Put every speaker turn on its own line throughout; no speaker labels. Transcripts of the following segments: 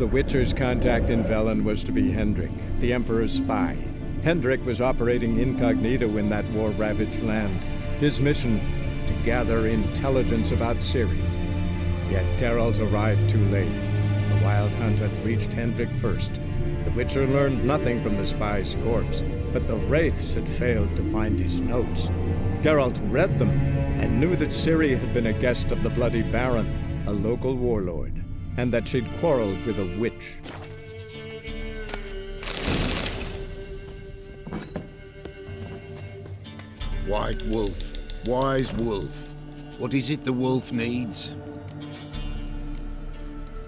The Witcher's contact in Velen was to be Hendrik, the Emperor's spy. Hendrik was operating incognito in that war-ravaged land. His mission, to gather intelligence about Ciri. Yet Geralt arrived too late. The Wild Hunt had reached Hendrik first. The Witcher learned nothing from the spy's corpse, but the Wraiths had failed to find his notes. Geralt read them and knew that Ciri had been a guest of the Bloody Baron, a local warlord, and that she'd quarreled with a witch.
White Wolf, wise wolf. What is it the wolf needs?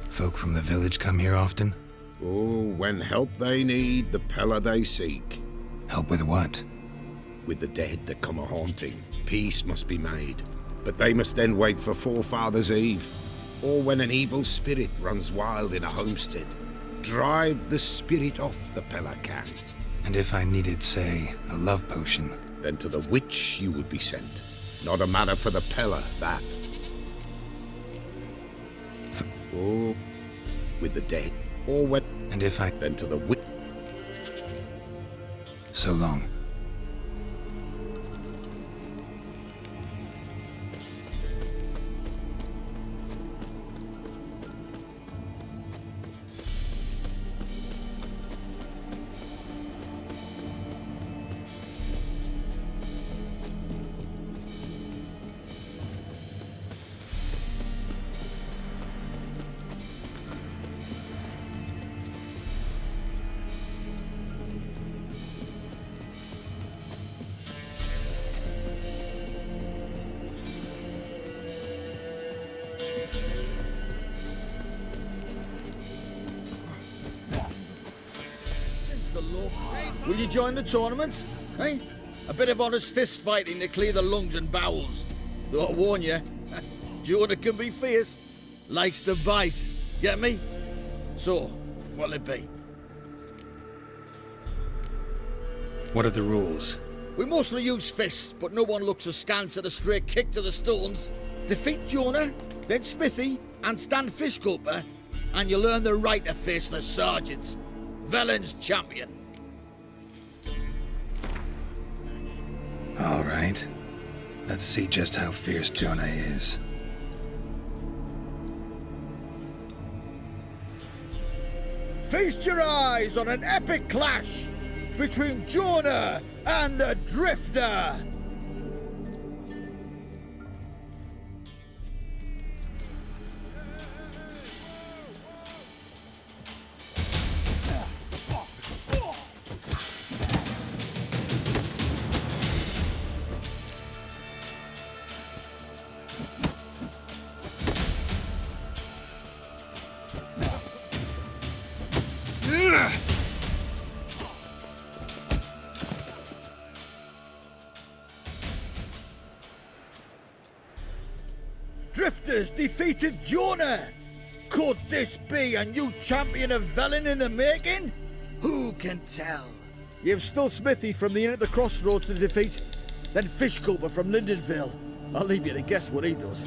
Folk from the village come here often?
Oh, when help they need, the Pella they seek.
Help with what?
With the dead that come a-haunting, peace must be made. But they must then wait for Forefathers' Eve, or when an evil spirit runs wild in a homestead. Drive the spirit off, the Pella can.
And if I needed, say, a love potion?
Then to the witch you would be sent. Not a matter for the Pella, that. Oh, with the dead, or when...
And if I...
Then to the witch...
So long.
Will you join the tournament? Eh? A bit of honest fist fighting to clear the lungs and bowels. Though I warn you, Jordan can be fierce. Likes to bite. Get me? So, what'll it be?
What are the rules?
We mostly use fists, but no one looks askance at a straight kick to the stones. Defeat Jonah, then Smithy, and stand fish gulper, and you'll earn the right to face the sergeants. Velen's champion.
All right. Let's see just how fierce Jonah is.
Feast your eyes on an epic clash between Jonah and the Drifter. Drifters defeated Jonah! Could this be a new champion of Velen in the making? Who can tell? You've still Smithy from the Inn at the Crossroads to defeat, then Fish Gulper from Lindenville. I'll leave you to guess what he does.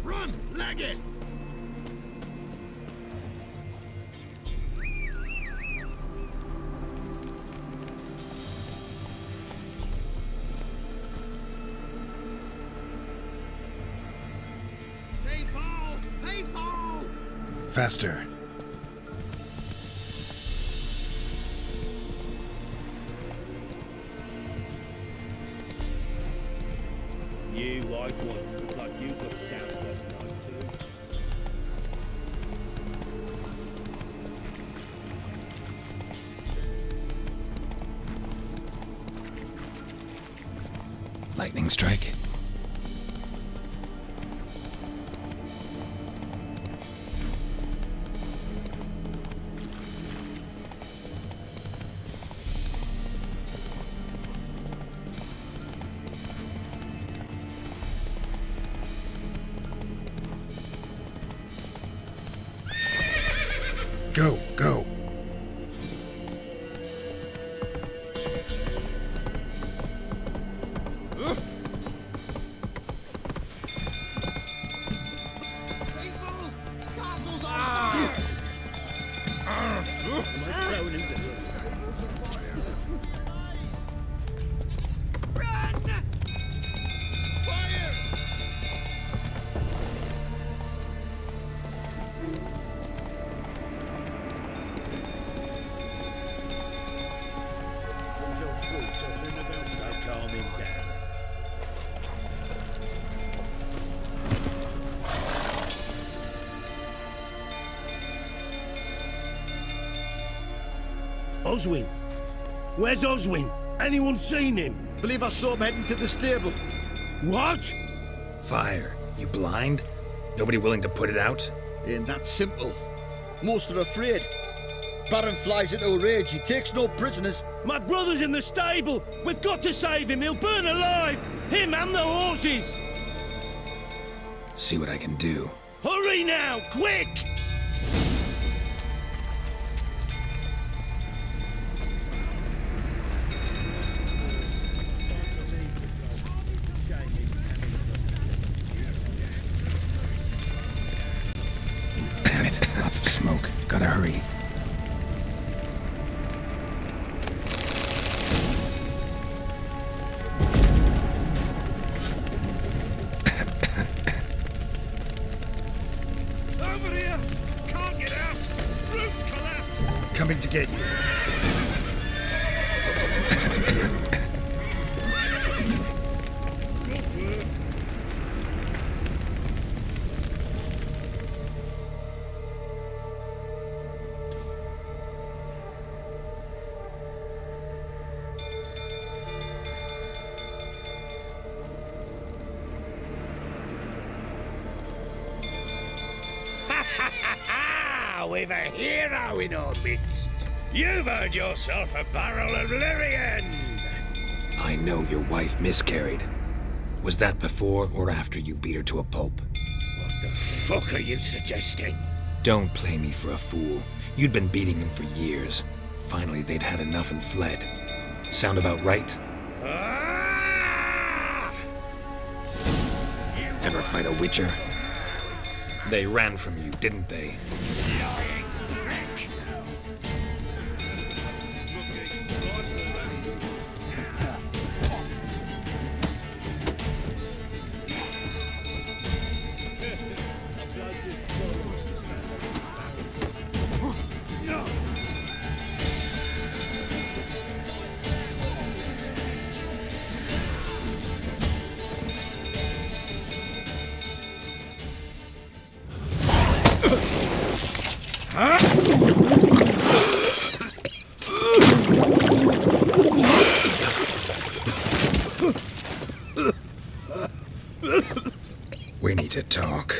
Run, lag it!
Faster.
You white one, look like you got shouts last night too.
Lightning strike. Go, go.
Oswin? Where's Oswin? Anyone seen him?
Believe I saw him heading to the stable.
What?
Fire. You blind? Nobody willing to put it out?
Ain't that simple. Most are afraid. Baron flies into a rage. He takes no prisoners.
My brother's in the stable. We've got to save him. He'll burn alive. Him and the horses.
See what I can do.
Hurry now, quick!
Damn it. Lots of smoke. Gotta hurry.
Over here! Can't get out! Roof's collapsed!
Coming to get you.
We've a hero in our midst. You've earned yourself a barrel of Lyrian.
I know your wife miscarried. Was that before or after you beat her to a pulp?
What the fuck are you suggesting?
Don't play me for a fool. You'd been beating him for years. Finally, they'd had enough and fled. Sound about right?
Ah!
Ever fight a witcher? They ran from you, didn't they?
Lying prick!
We need to talk.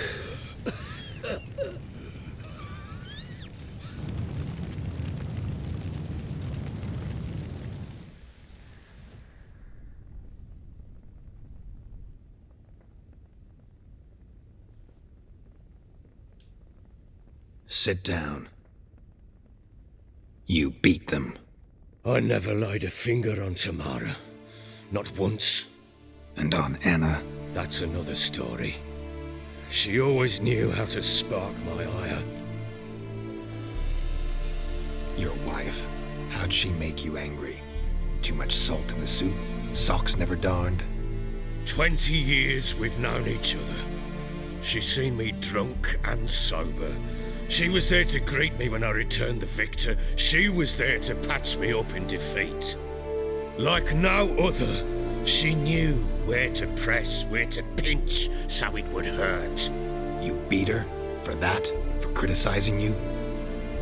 Sit down. You beat them.
I never laid a finger on Tamara. Not once.
And on Anna.
That's another story. She always knew how to spark my ire.
Your wife. How'd she make you angry? Too much salt in the soup? Socks never darned?
20 years we've known each other. She's seen me drunk and sober. She was there to greet me when I returned the victor. She was there to patch me up in defeat. Like no other, she knew where to press, where to pinch, so it would hurt.
You beat her? For that? For criticizing you?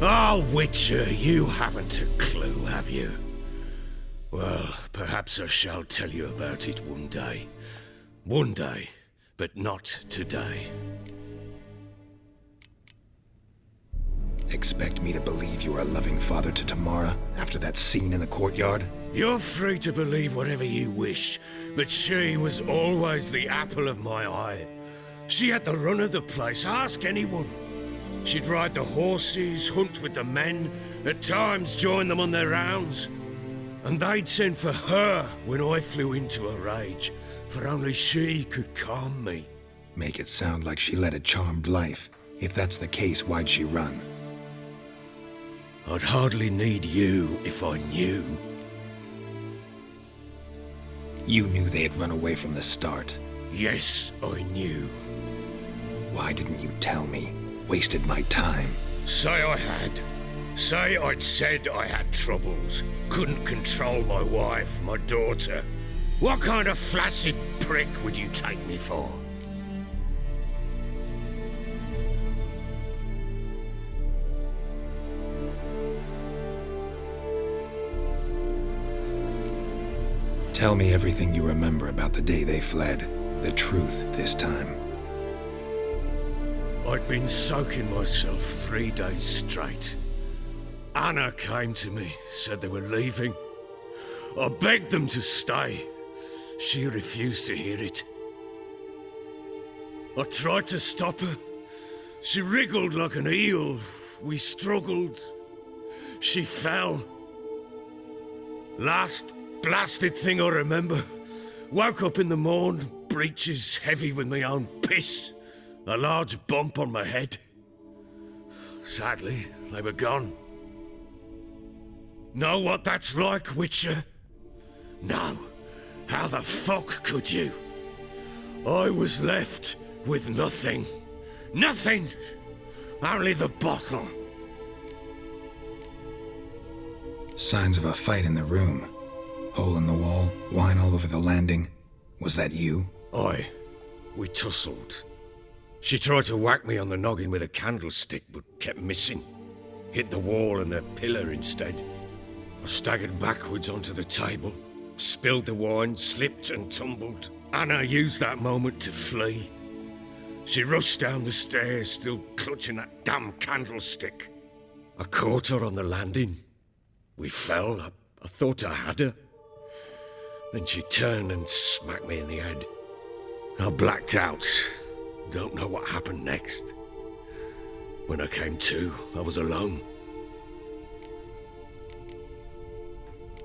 Oh, Witcher, you haven't a clue, have you? Well, perhaps I shall tell you about it one day. One day, but not today.
Expect me to believe you are a loving father to Tamara after that scene in the courtyard?
You're free to believe whatever you wish, but she was always the apple of my eye. She had the run of the place, ask anyone. She'd ride the horses, hunt with the men, at times join them on their rounds. And they'd send for her when I flew into a rage, for only she could calm me.
Make it sound like she led a charmed life. If that's the case, why'd she run?
I'd hardly need you if I knew.
You knew they had run away from the start.
Yes, I knew.
Why didn't you tell me? Wasted my time.
Say I had. Say I'd said I had troubles. Couldn't control my wife, my daughter. What kind of flaccid prick would you take me for?
Tell me everything you remember about the day they fled. The truth this time.
I'd been soaking myself 3 days straight. Anna came to me, said they were leaving. I begged them to stay. She refused to hear it. I tried to stop her. She wriggled like an eel. We struggled. She fell. Last blasted thing I remember. Woke up in the morn, breeches heavy with my own piss. A large bump on my head. Sadly, they were gone. Know what that's like, Witcher? No. How the fuck could you? I was left with nothing. Nothing! Only the bottle.
Signs of a fight in the room. Hole in the wall, wine all over the landing. Was that you?
Aye. We tussled. She tried to whack me on the noggin with a candlestick, but kept missing. Hit the wall and a pillar instead. I staggered backwards onto the table, spilled the wine, slipped and tumbled. Anna used that moment to flee. She rushed down the stairs, still clutching that damn candlestick. I caught her on the landing. We fell. I thought I had her. Then she turned and smacked me in the head. I blacked out. Don't know what happened next. When I came to, I was alone.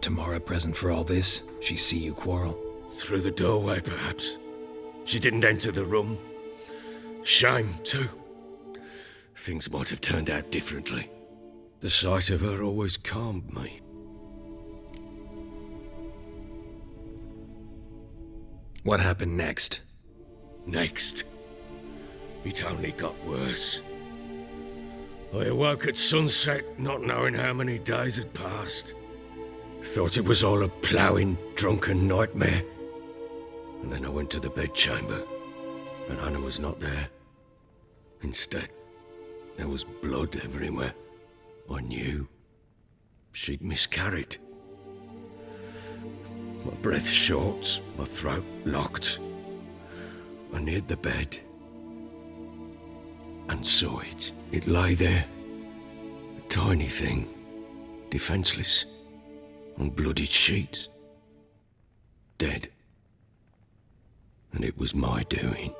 Tamara present for all this? She see you quarrel?
Through the doorway, perhaps. She didn't enter the room. Shame, too. Things might have turned out differently. The sight of her always calmed me.
What happened next?
Next, it only got worse. I awoke at sunset, not knowing how many days had passed. Thought it was all a ploughing, drunken nightmare. And then I went to the bedchamber, but Anna was not there. Instead, there was blood everywhere. I knew she'd miscarried. My breath short, my throat locked. I neared the bed and saw it. It lay there, a tiny thing, defenseless, on bloodied sheets, dead. And it was my doing.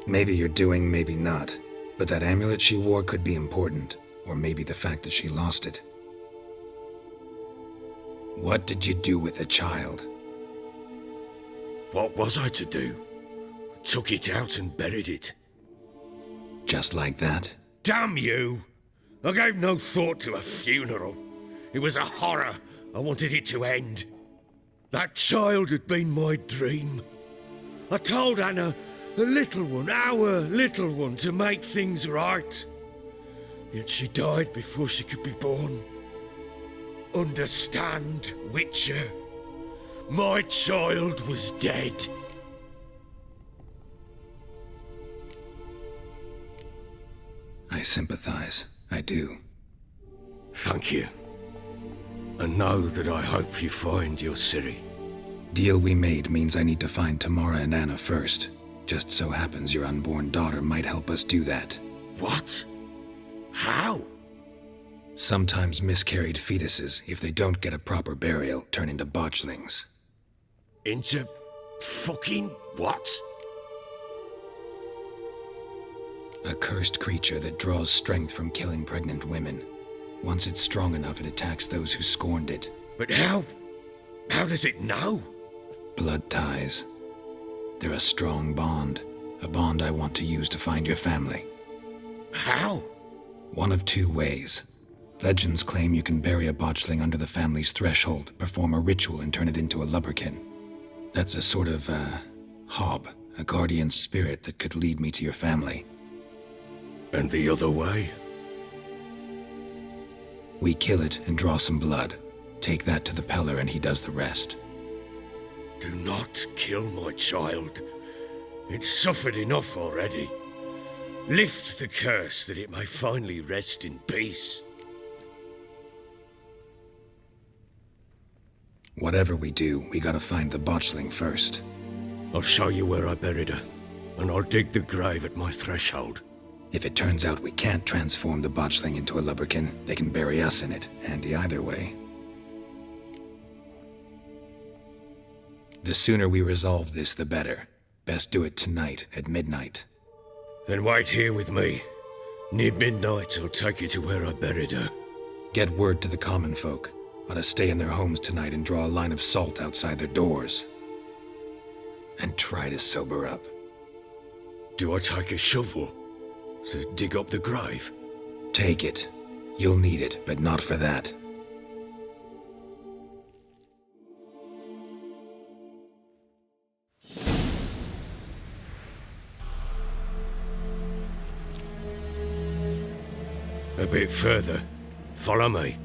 Maybe you're doing, maybe not. But that amulet she wore could be important. Or maybe the fact that she lost it. What did you do with the child?
What was I to do? Took it out and buried it.
Just like that?
Damn you! I gave no thought to a funeral. It was a horror. I wanted it to end. That child had been my dream. I told Anna, the little one, our little one, to make things right. Yet she died before she could be born. Understand, Witcher? My child was dead.
I sympathize. I do.
Thank you. And know that I hope you find your Ciri.
Deal we made means I need to find Tamara and Anna first. Just so happens your unborn daughter might help us do that.
What? How?
Sometimes miscarried fetuses, if they don't get a proper burial, turn into botchlings.
Into fucking what?
A cursed creature that draws strength from killing pregnant women. Once it's strong enough, it attacks those who scorned it.
But how? How does it know?
Blood ties. They're a strong bond. A bond I want to use to find your family.
How?
One of two ways. Legends claim you can bury a botchling under the family's threshold, perform a ritual and turn it into a lubberkin. That's a sort of, hob, a guardian spirit that could lead me to your family.
And the other way?
We kill it and draw some blood. Take that to the Peller and he does the rest.
Do not kill my child. It's suffered enough already. Lift the curse that it may finally rest in peace.
Whatever we do, we gotta find the botchling first.
I'll show you where I buried her, and I'll dig the grave at my threshold.
If it turns out we can't transform the botchling into a lubberkin, they can bury us in it. Handy either way. The sooner we resolve this, the better. Best do it tonight, at midnight.
Then wait here with me. Near midnight, I'll take you to where I buried her.
Get word to the common folk. Ought to stay in their homes tonight and draw a line of salt outside their doors. And try to sober up.
Do I take a shovel to dig up the grave?
Take it. You'll need it, but not for that.
A bit further. Follow me.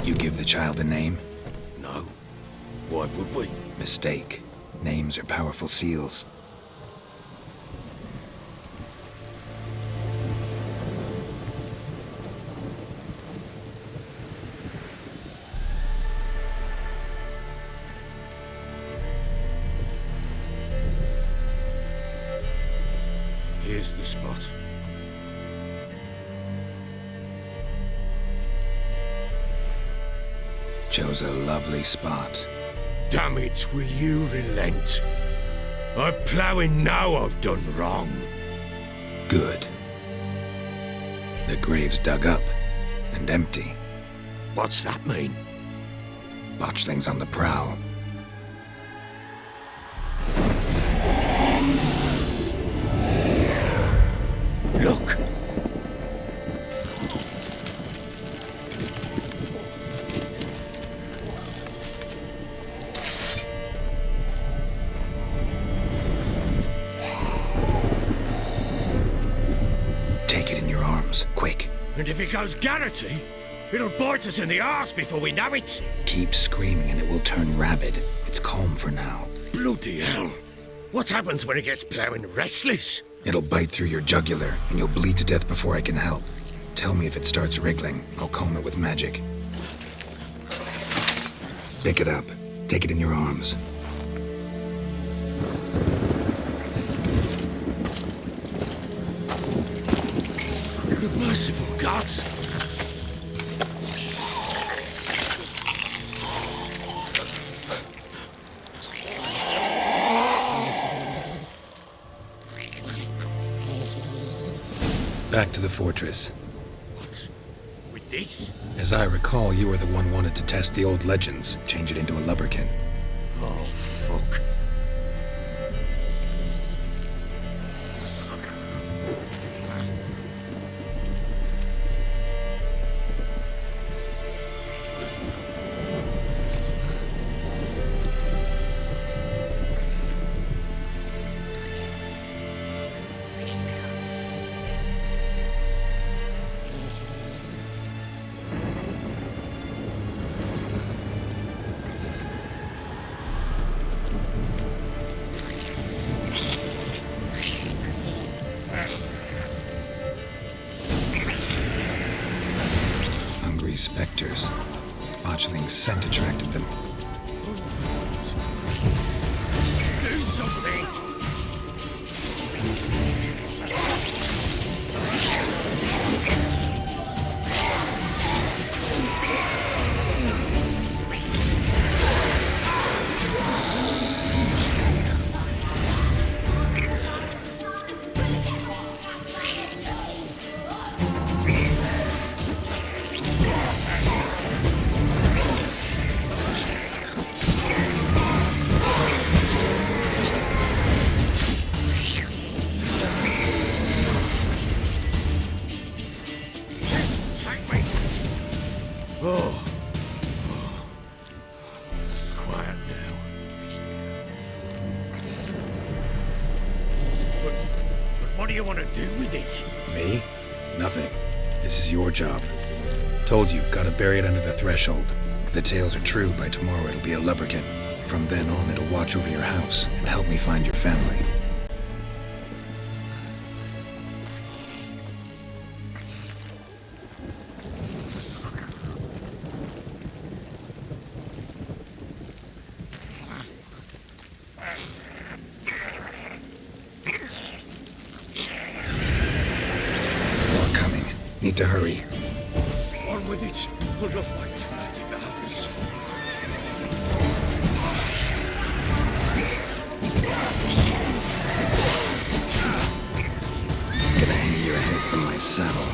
You give the child a name?
No. Why would we?
Mistake. Names are powerful seals.
Here's the spot.
Chose a lovely spot.
Damn it, will you relent? I'm ploughing now I've done wrong.
Good. The grave's dug up and empty.
What's that mean?
Botchling's on the prowl.
Look!
Take it in your arms, quick.
And if it goes Garrity, it'll bite us in the arse before we know it.
Keep screaming and it will turn rabid. It's calm for now.
Bloody hell. What happens when it gets ploughing restless?
It'll bite through your jugular, and you'll bleed to death before I can help. Tell me if it starts wriggling. I'll calm it with magic. Pick it up. Take it in your arms.
Merciful gods!
Back to the fortress.
What? With this?
As I recall, you were the one wanted to test the old legends, change it into a lubberkin.
Oh, fuck.
Hungry specters. Botchling's scent attracted them.
Do something! Oh. Quiet now. But what do you want to do with it?
Me? Nothing. This is your job. Told you, gotta bury it under the threshold. If the tales are true, by tomorrow it'll be a lubberkin. From then on, it'll watch over your house and help me find your family. More coming. Need to hurry.
On with it. Pull up my devours.
Gonna hang your head from my saddle.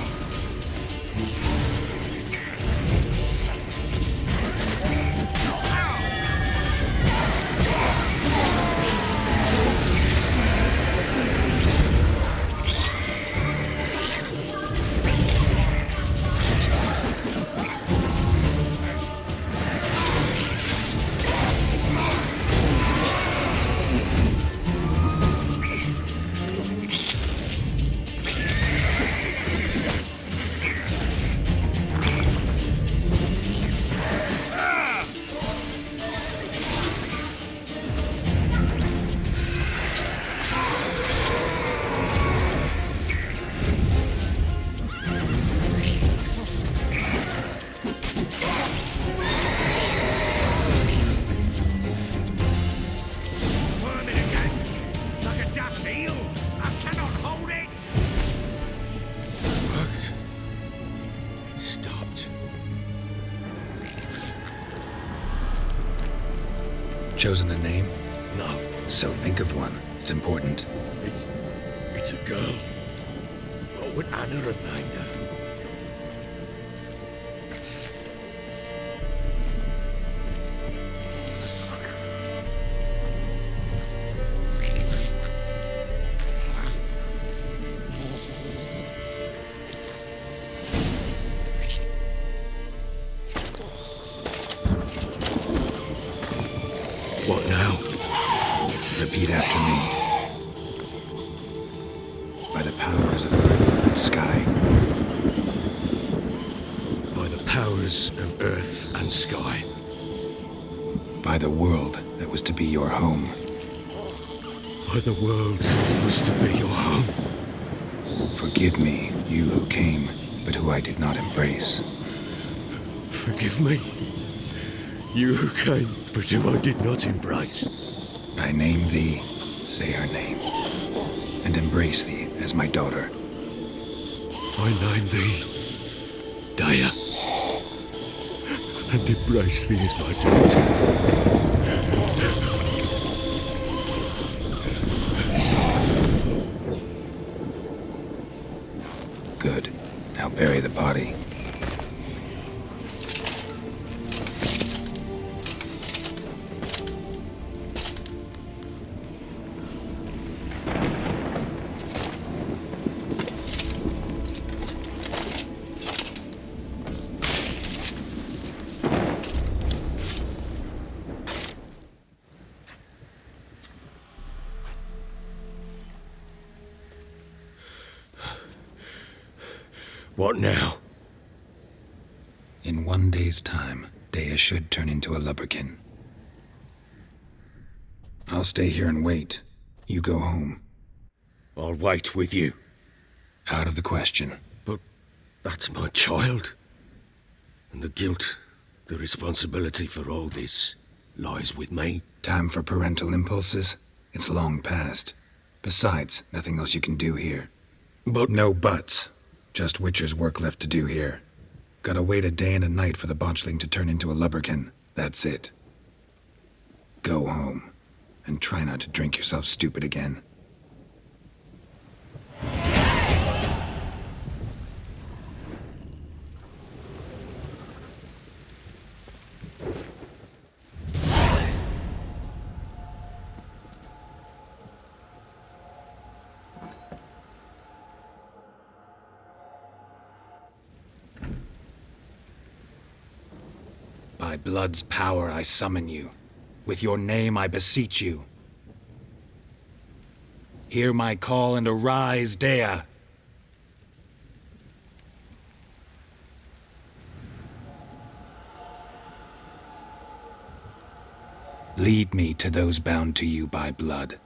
Chosen a name?
No,
So think of one. It's important.
it's a girl. What would Anna have named her? What now?
Repeat after me. By the powers of earth and sky.
By the powers of earth and sky.
By the world that was to be your home.
By the world that was to be your home.
Forgive me, you who came, but who I did not embrace.
Forgive me. You who came, but who I did not embrace.
I name thee, say her name, and embrace thee as my daughter.
I name thee Daya, and embrace thee as my daughter.
Good. Now bury the body.
What now?
In 1 day's time, Dea should turn into a lubberkin. I'll stay here and wait. You go home.
I'll wait with you.
Out of the question.
But that's my child. And the guilt, the responsibility for all this lies with me.
Time for parental impulses? It's long past. Besides, nothing else you can do here.
But
No buts. Just Witcher's work left to do here. Gotta wait a day and a night for the botchling to turn into a lubberkin. That's it. Go home. And try not to drink yourself stupid again. By blood's power I summon you. With your name I beseech you. Hear my call and arise, Dea. Lead me to those bound to you by blood.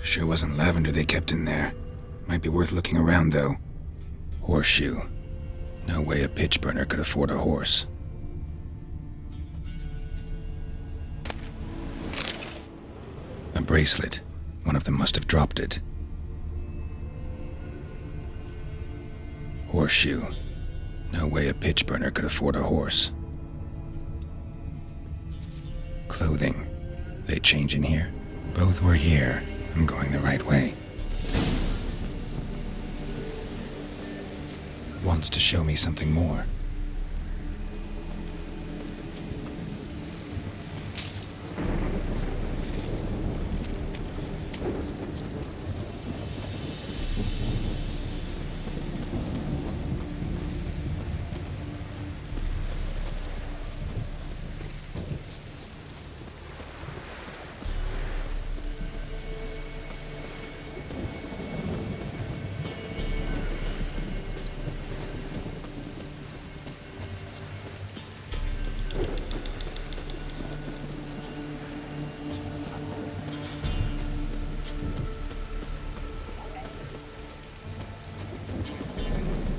Sure wasn't lavender they kept in there. Might be worth looking around, though. Horseshoe. No way a pitch burner could afford a horse. A bracelet. One of them must have dropped it. Horseshoe. No way a pitch burner could afford a horse. Clothing. They change in here? Both were here. I'm going the right way. Wants to show me something more.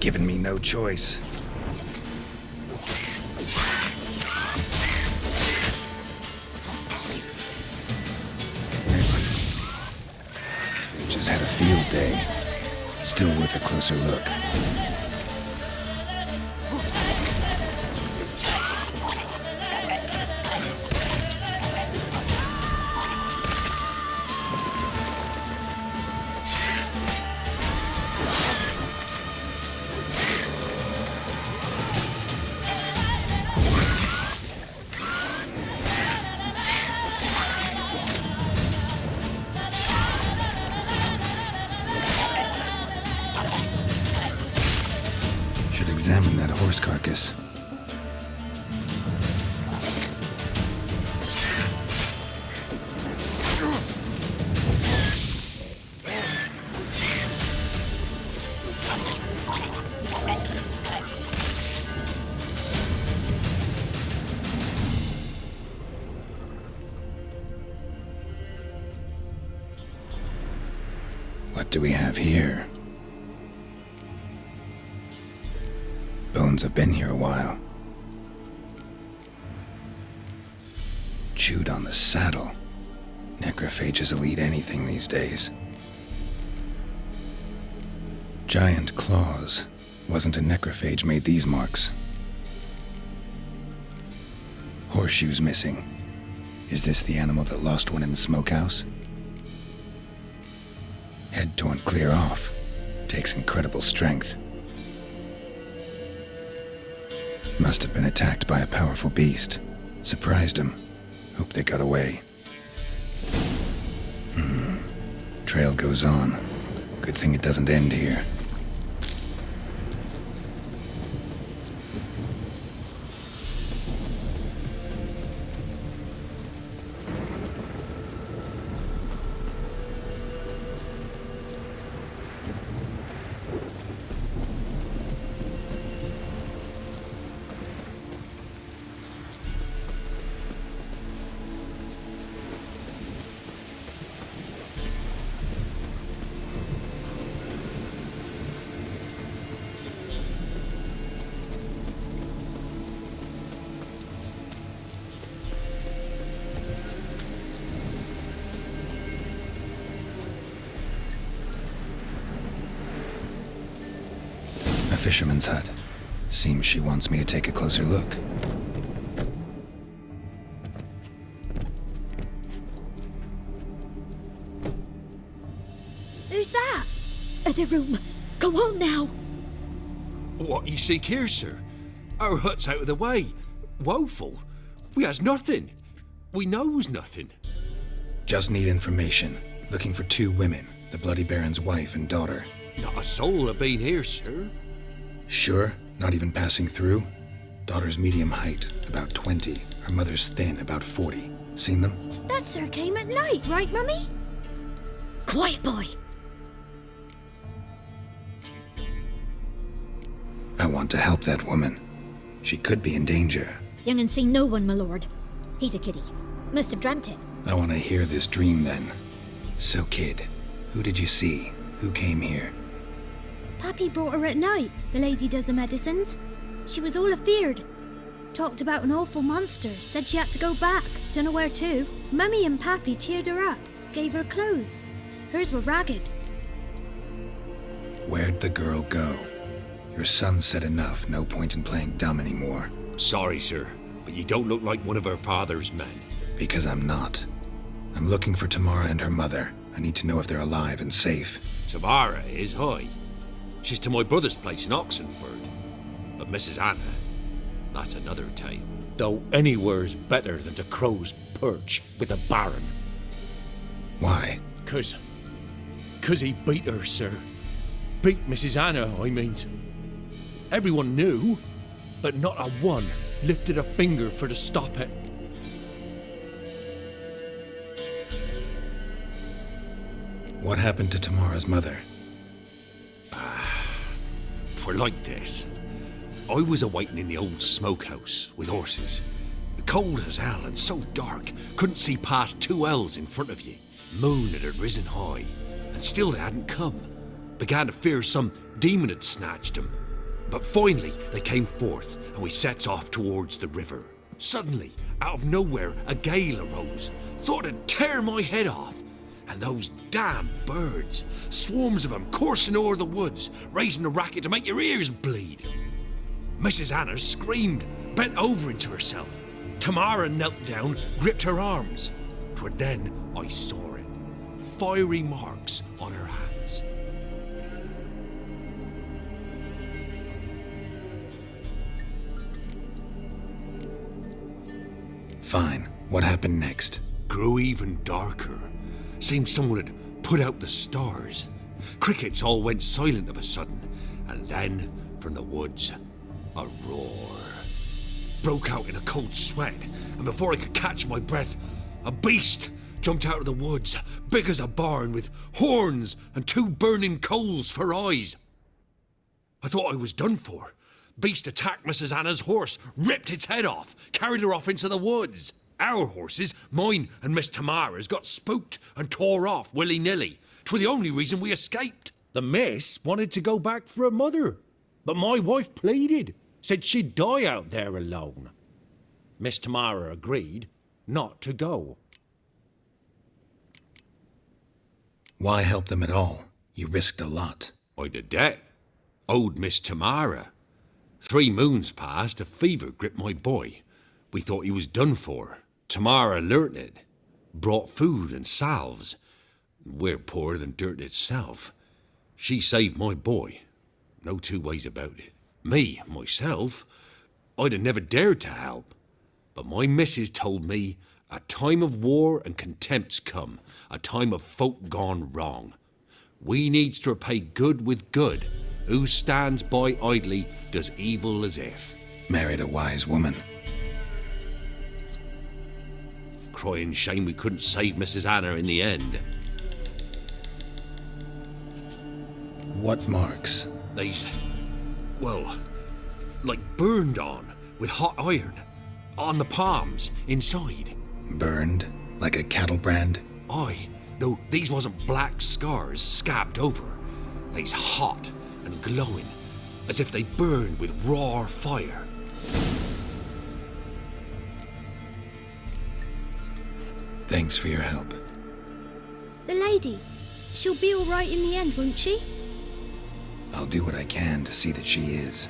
Given me no choice. They just had a field day. Still worth a closer look. Examine that horse carcass. What do we have here? Bones have been here a while. Chewed on the saddle. Necrophages will eat anything these days. Giant claws. Wasn't a necrophage made these marks. Horseshoes missing. Is this the animal that lost one in the smokehouse? Head torn clear off. Takes incredible strength. Must have been attacked by a powerful beast. Surprised him. Hope they got away. Trail goes on. Good thing it doesn't end here. fisherman's hut. Seems she wants me to take a closer look.
Who's that? Other room. Go on now.
What you seek here, sir? Our hut's out of the way. Woeful. We has nothing. We knows nothing.
Just need information. Looking for 2 women, the Bloody Baron's wife and daughter.
Not a soul have been here, sir.
Sure? Not even passing through? Daughter's medium height, about 20. Her mother's thin, about 40. Seen them?
That sir came at night, right, Mummy? Quiet, boy.
I want to help that woman. She could be in danger.
Young and seen no one, my lord. He's a kiddie. Must have dreamt it.
I want to hear this dream then. So, kid, who did you see? Who came here?
Pappy brought her at night. The lady does the medicines. She was all afeared. Talked about an awful monster. Said she had to go back. Dunno where to. Mummy and Pappy cheered her up. Gave her clothes. Hers were ragged.
Where'd the girl go? Your son said enough. No point in playing dumb anymore.
Sorry, sir, but you don't look like one of her father's men.
Because I'm not. I'm looking for Tamara and her mother. I need to know if they're alive and safe.
Tamara is high. She's to my brother's place in Oxenford. But Mrs. Anna, that's another tale. Though anywhere's better than to Crow's Perch with a baron.
Why?
'Cause he beat her, sir. Beat Mrs. Anna, I mean. Everyone knew, but not a one lifted a finger for to stop it.
What happened to Tamara's mother?
'Twere like this. I was awaiting in the old smokehouse with horses. Cold as hell and so dark, couldn't see past 2 ells in front of you. Moon had risen high, and still they hadn't come. Began to fear some demon had snatched them. But finally they came forth, and we sets off towards the river. Suddenly, out of nowhere, a gale arose. Thought it'd tear my head off. And those damn birds, swarms of them coursing o'er the woods, raising a racket to make your ears bleed. Mrs. Anna screamed, bent over into herself. Tamara knelt down, gripped her arms. 'Twere then I saw it. Fiery marks on her hands.
Fine. What happened next?
Grew even darker. Seemed someone had put out the stars. Crickets all went silent of a sudden, and then, from the woods, a roar. Broke out in a cold sweat, and before I could catch my breath, a beast jumped out of the woods, big as a barn, with horns and 2 burning coals for eyes. I thought I was done for. Beast attacked Mrs. Anna's horse, ripped its head off, carried her off into the woods. Our horses, mine and Miss Tamara's, got spooked and tore off willy-nilly. 'Twere the only reason we escaped. The miss wanted to go back for her mother, but my wife pleaded, said she'd die out there alone. Miss Tamara agreed not to go.
Why help them at all? You risked a lot.
I'd a debt. Owed Miss Tamara. 3 moons passed, a fever gripped my boy. We thought he was done for. Tamara learnt it. Brought food and salves. We're poorer than dirt itself. She saved my boy. No 2 ways about it. Me, myself, I'd have never dared to help. But my missus told me a time of war and contempt's come. A time of folk gone wrong. We needs to repay good with good. Who stands by idly does evil as if.
Married a wise woman.
Crying shame we couldn't save Mrs. Anna in the end.
What marks?
They's, well, like burned on with hot iron. On the palms, inside.
Burned? Like a cattle brand?
Aye, though these wasn't black scars scabbed over. They's hot and glowing, as if they burned with raw fire.
Thanks for your help.
The lady. She'll be all right in the end, won't she?
I'll do what I can to see that she is.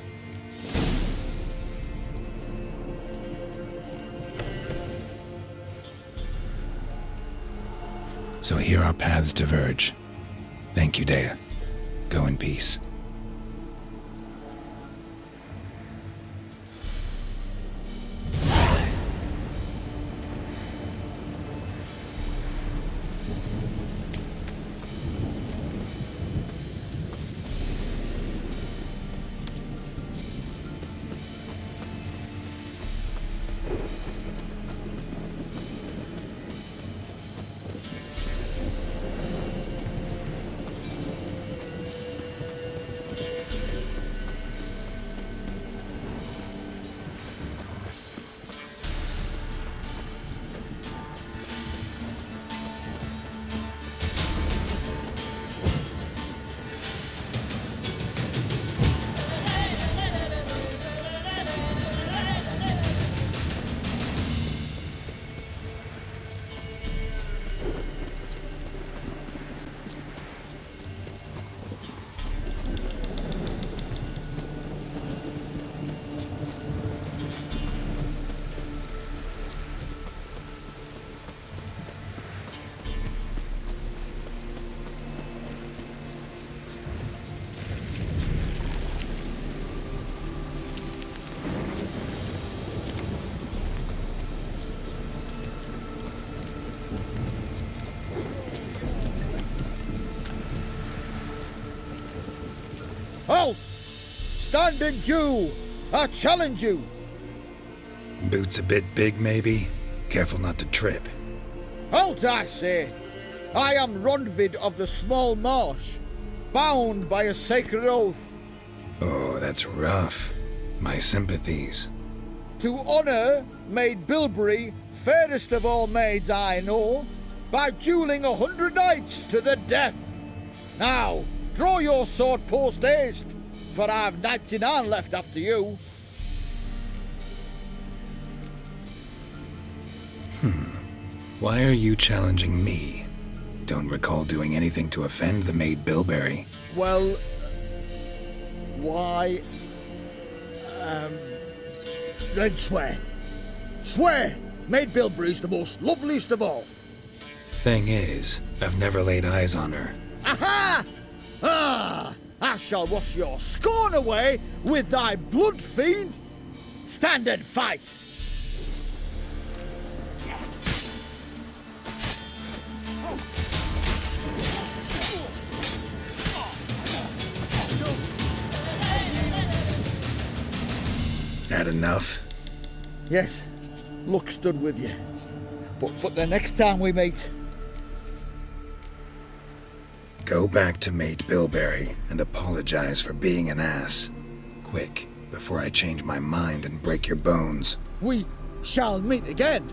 So here our paths diverge. Thank you, Dea. Go in peace.
Halt! Stand and do! I challenge you!
Boots a bit big, maybe? Careful not to trip.
Halt, I say! I am Ronvid of the Small Marsh, bound by a sacred oath.
Oh, that's rough. My sympathies.
To honour Maid Bilberry, fairest of all maids I know, by duelling 100 knights to the death. Now, draw your sword post haste, for I've 99 left after you.
Why are you challenging me? Don't recall doing anything to offend the Maid Bilberry.
Well, why... then swear. Swear! Maid Bilberry's the most loveliest of all.
Thing is, I've never laid eyes on her.
Aha! Ah! I shall wash your scorn away with thy blood, fiend! Stand and fight!
Had enough?
Yes, luck stood with you. But the next time we meet...
Go back to Maid Bilberry and apologize for being an ass. Quick, before I change my mind and break your bones.
we shall meet again.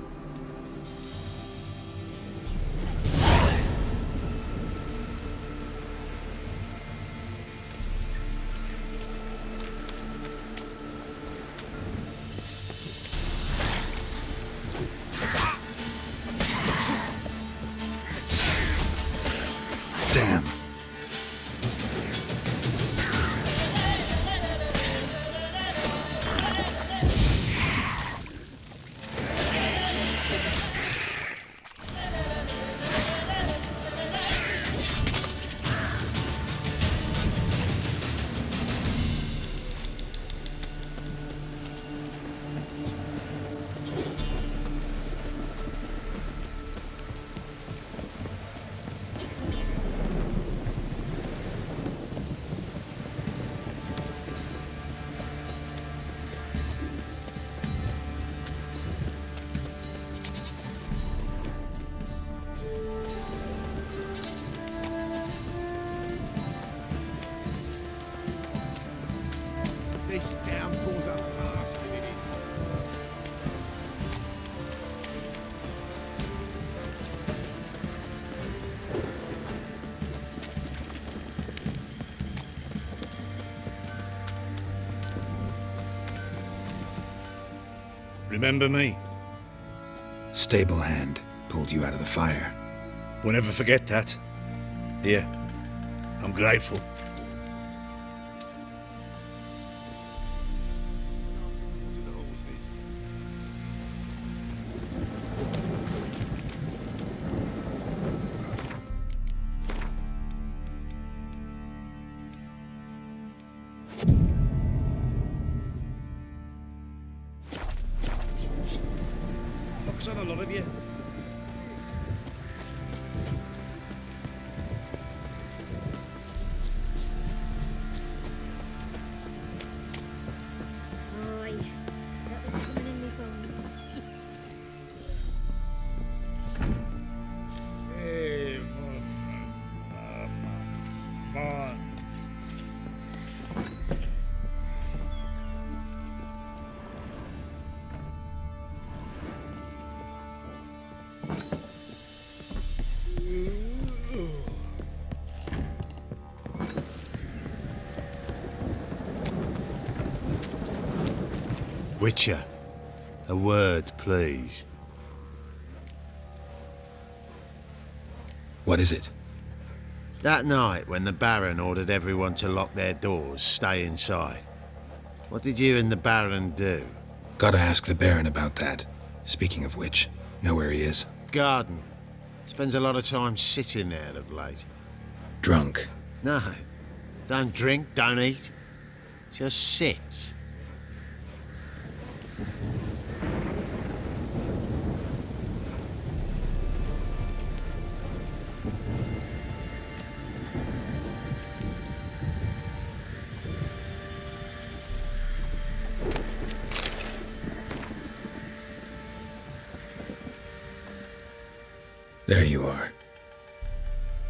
Damn.
This downpour's a bastard, it is.
Remember me?
Stable hand pulled you out of the fire.
Won't ever forget that. Here, I'm grateful.
a lot of you.
Aye, that was coming in me bones.
Hey,
Witcher, a word, please.
What is it?
That night when the Baron ordered everyone to lock their doors, stay inside. What did you and the Baron do?
Gotta ask the Baron about that. Speaking of which, know where he is?
Garden. Spends a lot of time sitting there of late.
Drunk.
No, don't drink, don't eat. Just sits.
There you are.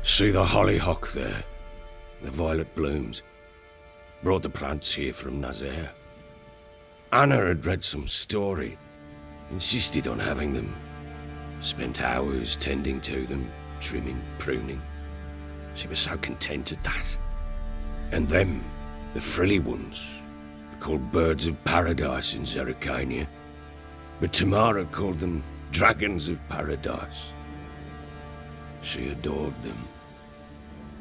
See the hollyhock there? The violet blooms. Brought the plants here from Nazaire. Anna had read some story. Insisted on having them. Spent hours tending to them, trimming, pruning. She was so content at that. And them, the frilly ones, called birds of paradise in Zerrikania. But Tamara called them dragons of paradise. She adored them.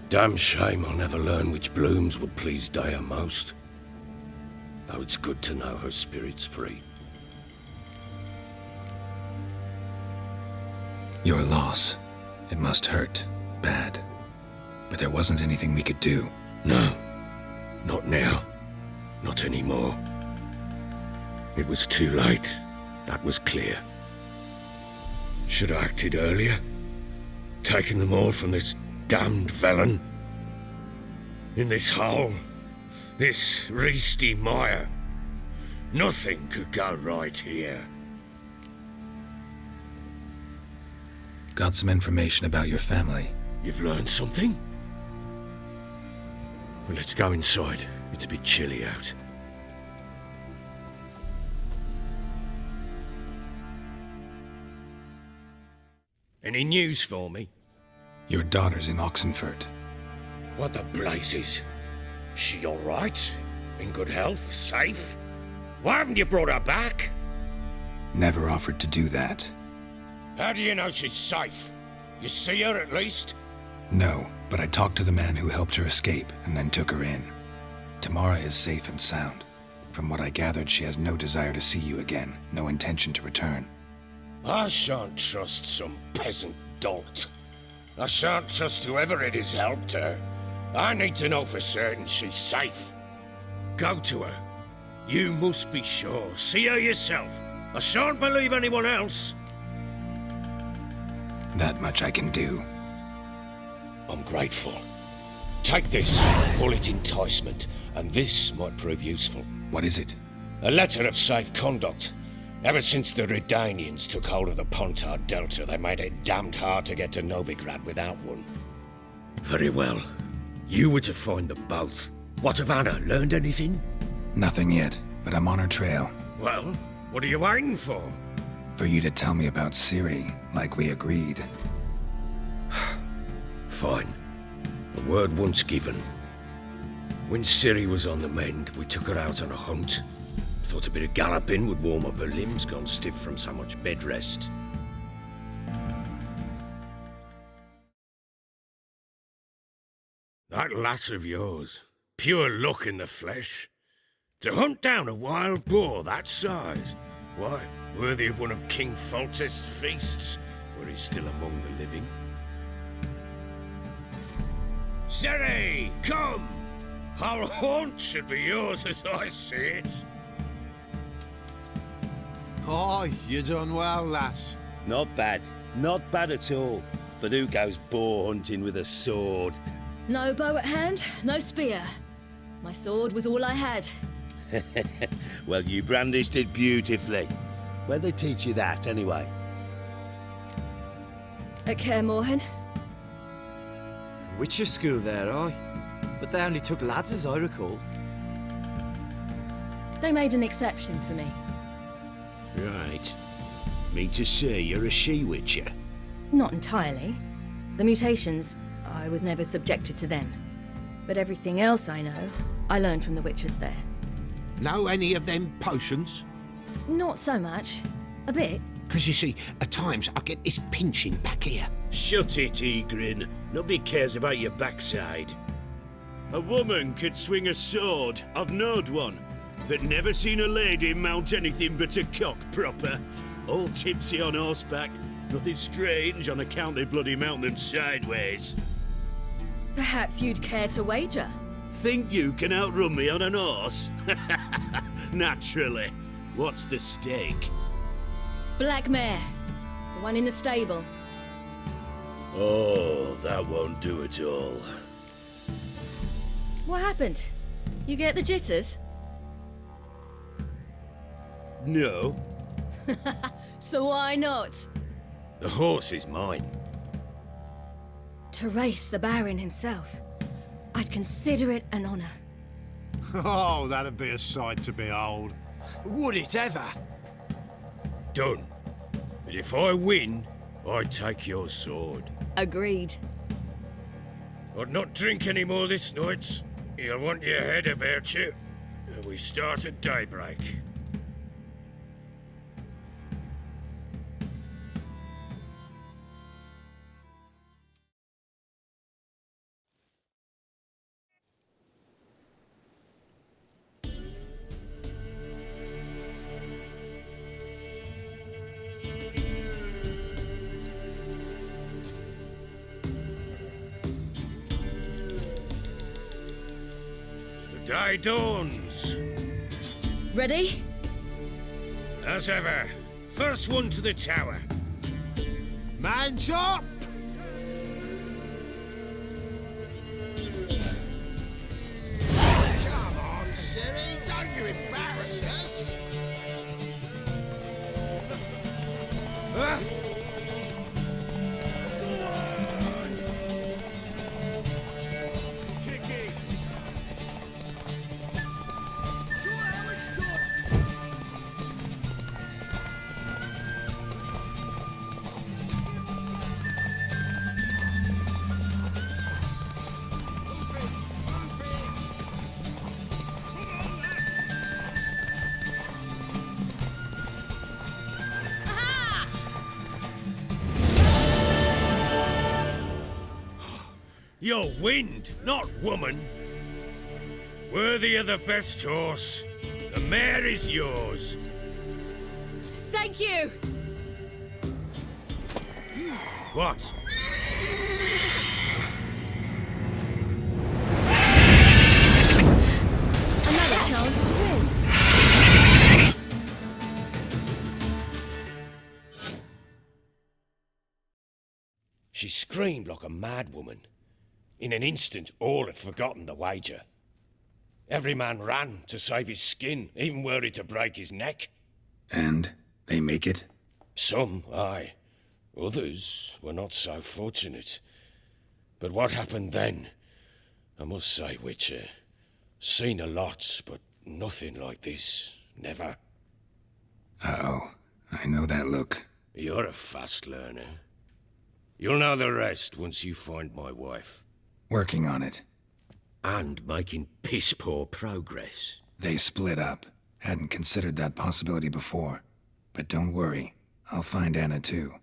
Damn shame I'll never learn which blooms would please Dea most. Though it's good to know her spirit's free.
Your loss. It must hurt. Bad. But there wasn't anything we could do.
No, not now. Not anymore. It was too late. That was clear. Should have acted earlier. Taken them all from this damned Velen. In this hole. This reesty mire. Nothing could go right here.
Got some information about your family.
You've learned something? Well, let's go inside. It's a bit chilly out. Any news for me?
Your daughter's in Oxenfurt.
What the blazes? She all right? In good health? Safe? Why haven't you brought her back?
Never offered to do that.
How do you know she's safe? You see her at least?
No, but I talked to the man who helped her escape and then took her in. Tamara is safe and sound. From what I gathered, she has no desire to see you again, no intention to return.
I shan't trust some peasant dolt. I shan't trust whoever it is helped her. I need to know for certain she's safe. Go to her. You must be sure. See her yourself. I shan't believe anyone else.
That much I can do.
I'm grateful. Take this. Call it enticement, and this might prove useful.
What is it?
A letter of safe conduct. Ever since the Redanians took hold of the Pontard Delta, they made it damned hard to get to Novigrad without one. Very well. You were to find them both. What of Anna? Learned anything?
Nothing yet, but I'm on her trail.
Well, what are you waiting for?
For you to tell me about Ciri, like we agreed.
Fine. The word once given. When Ciri was on the mend, we took her out on a hunt. Thought a bit of galloping would warm up her limbs, gone stiff from so much bed rest. That lass of yours, pure luck in the flesh. To hunt down a wild boar that size, why, worthy of one of King Foltest's feasts, were he still among the living. Ciri, come! Our haunt should be yours as I see it.
Oh, you done well, lass.
Not bad. Not bad at all. But who goes boar hunting with a sword?
No bow at hand, no spear. My sword was all I had.
Well, you brandished it beautifully. Where'd they teach you that, anyway?
At Kaer Morhen.
Witcher school there, aye. But they only took lads, as I recall.
They made an exception for me.
Right. Mean to say you're a she-witcher?
Not entirely. The mutations, I was never subjected to them. But everything else I know, I learned from the witches there.
Know any of them potions?
Not so much. A bit.
Because you see, at times I get this pinching back here.
Shut it, Egrin. Nobody cares about your backside. A woman could swing a sword. I've knowed one. But never seen a lady mount anything but a cock proper. All tipsy on horseback. Nothing strange on account they bloody mount them sideways.
Perhaps you'd care to wager?
Think you can outrun me on an horse? Naturally. What's the stake?
Black mare. The one in the stable.
Oh, that won't do at all.
What happened? You get the jitters?
No.
So why not?
The horse is mine.
To race the Baron himself. I'd consider it an honor.
Oh, that'd be a sight to behold.
Would it ever?
Done. But if I win, I take your sword.
Agreed.
I'd not drink any more this night. You'll want your head about you. We start at daybreak. Day dawns.
Ready?
As ever. First one to the tower.
Man chop!
Come on, Siri, don't you embarrass us.
Kick it.
Show how it's done.
You're wind, not woman. Worthy of the best horse. The mare is yours.
Thank you!
What?
Another chance to win.
She screamed like a mad woman. In an instant, all had forgotten the wager. Every man ran to save his skin, even were it to break his neck.
And they make it?
Some, aye. Others were not so fortunate. But what happened then? I must say, Witcher, seen a lot, but nothing like this. Never.
Uh-oh. I know that look.
You're a fast learner. You'll know the rest once you find my wife.
Working on it.
And making piss-poor progress.
They split up. Hadn't considered that possibility before. But don't worry. I'll find Anna too.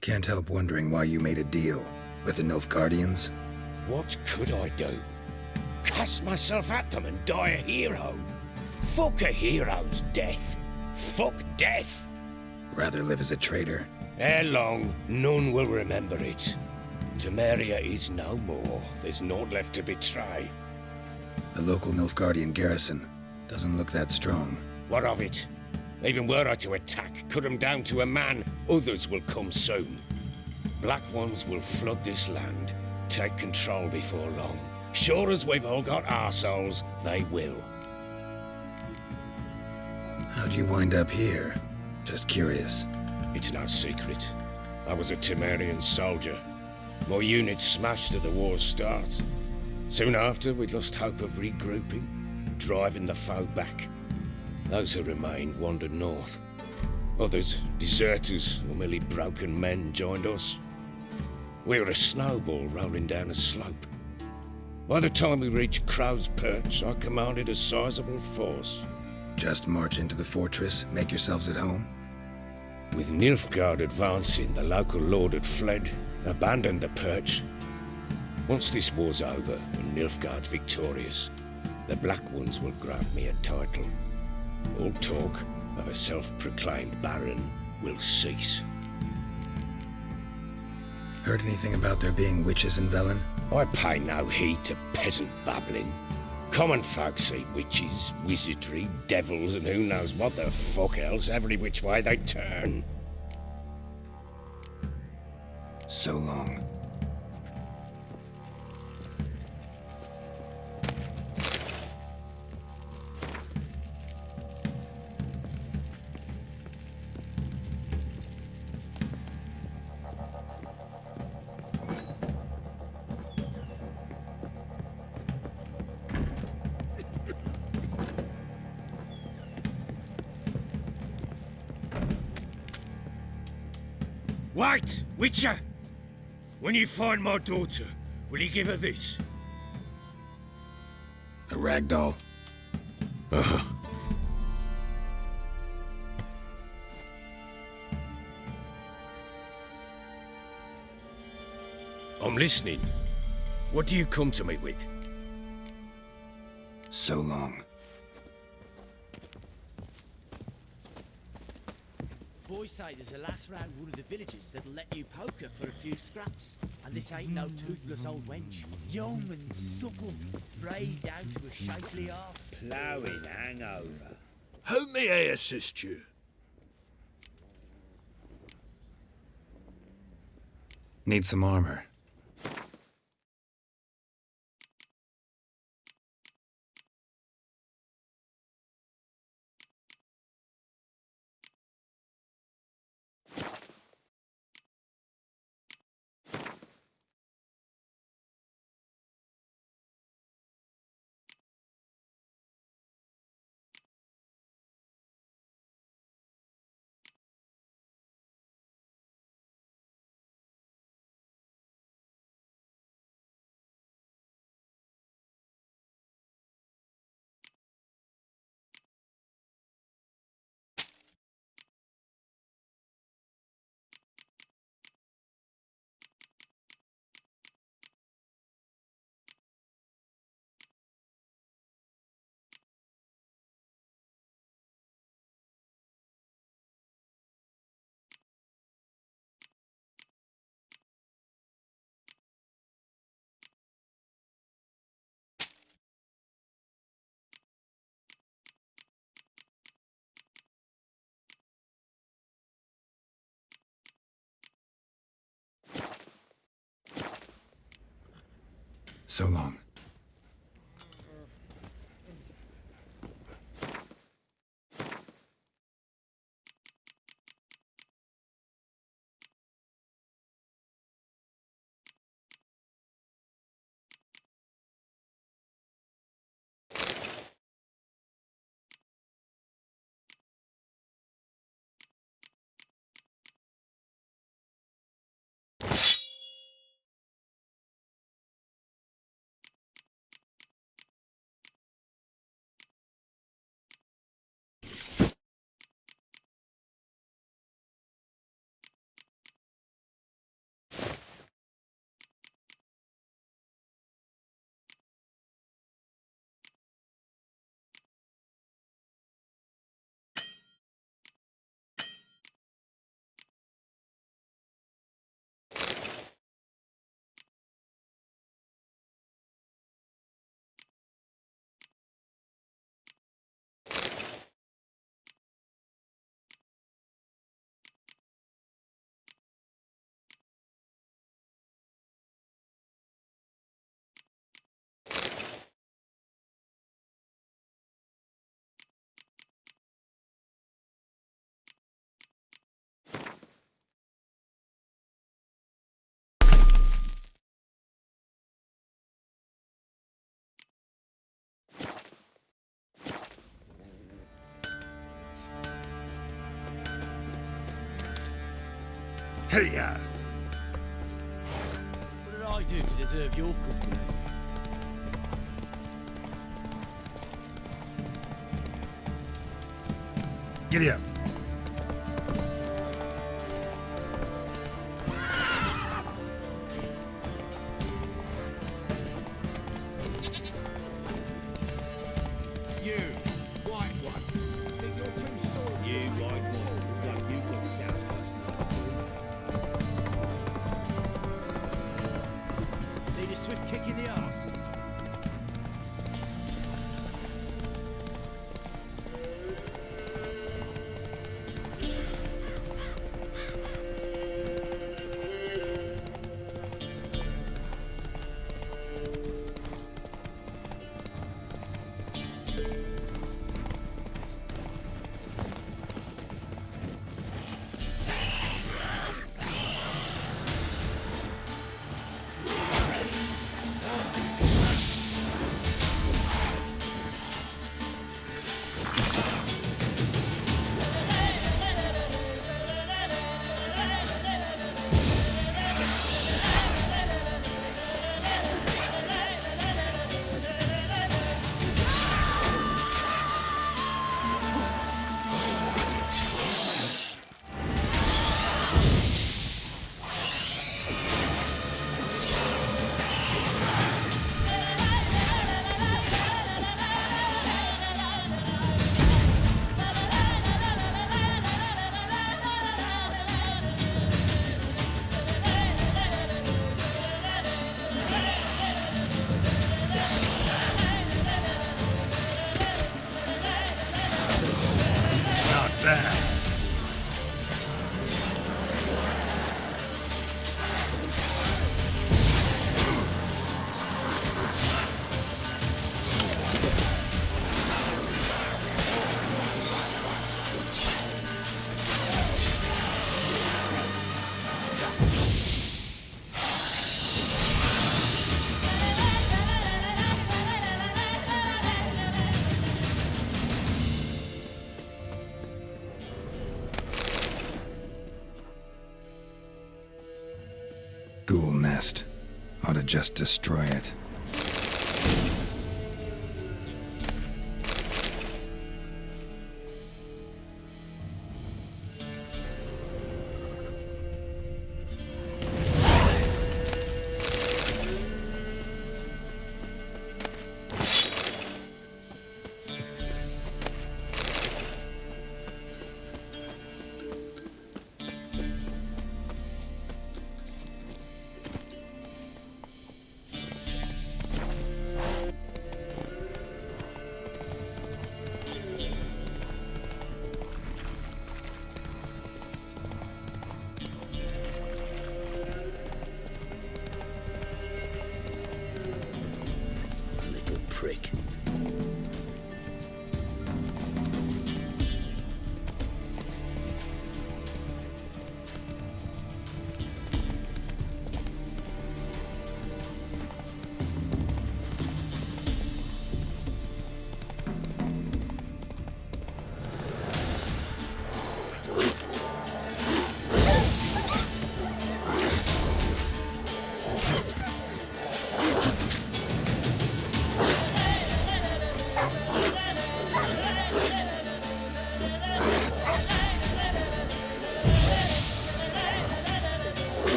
Can't help wondering why you made a deal with the Nilfgaardians.
What could I do? Cast myself at them and die a hero? Fuck a hero's death. Fuck death.
Rather live as a traitor.
Ere long, none will remember it. Temeria is no more. There's naught left to betray.
The local Nilfgaardian garrison doesn't look that strong.
What of it? Even were I to attack, cut them down to a man, others will come soon. Black Ones will flood this land, take control before long. Sure as we've all got arseholes, they will.
How'd you wind up here? Just curious.
It's no secret. I was a Temerian soldier. My unit smashed at the war's start. Soon after, we lost hope of regrouping, driving the foe back. Those who remained wandered north. Others, deserters or merely broken men, joined us. We were a snowball rolling down a slope. By the time we reached Crow's Perch, I commanded a sizable force.
Just march into the fortress, make yourselves at home?
With Nilfgaard advancing, the local lord had fled, abandoned the Perch. Once this war's over and Nilfgaard's victorious, the Black Ones will grant me a title. All talk of a self-proclaimed baron will cease.
Heard anything about there being witches in Velen?
I pay no heed to peasant babbling. Common folk see witches, wizardry, devils, and who knows what the fuck else every which way they turn.
So long.
Wait, Witcher! When you find my daughter, will you give her this?
A rag doll?
Uh-huh. I'm listening. What do you come to me with?
So long.
Boys say there's a lass round one of the villages that'll let you poker for a few scraps. And this ain't no toothless old wench. Young and supple, frayed down to a shapely arse.
Ploughing hangover. How may I assist you?
Need some armor. So long.
Hey-ya!
What did I do to deserve your company?
Giddy up.
You, white one. Think you're too swords.
You white one. It's like you got sounds last night too. Need a swift kick in the arse.
Not bad.
Ghoul nest. Ought to just destroy it.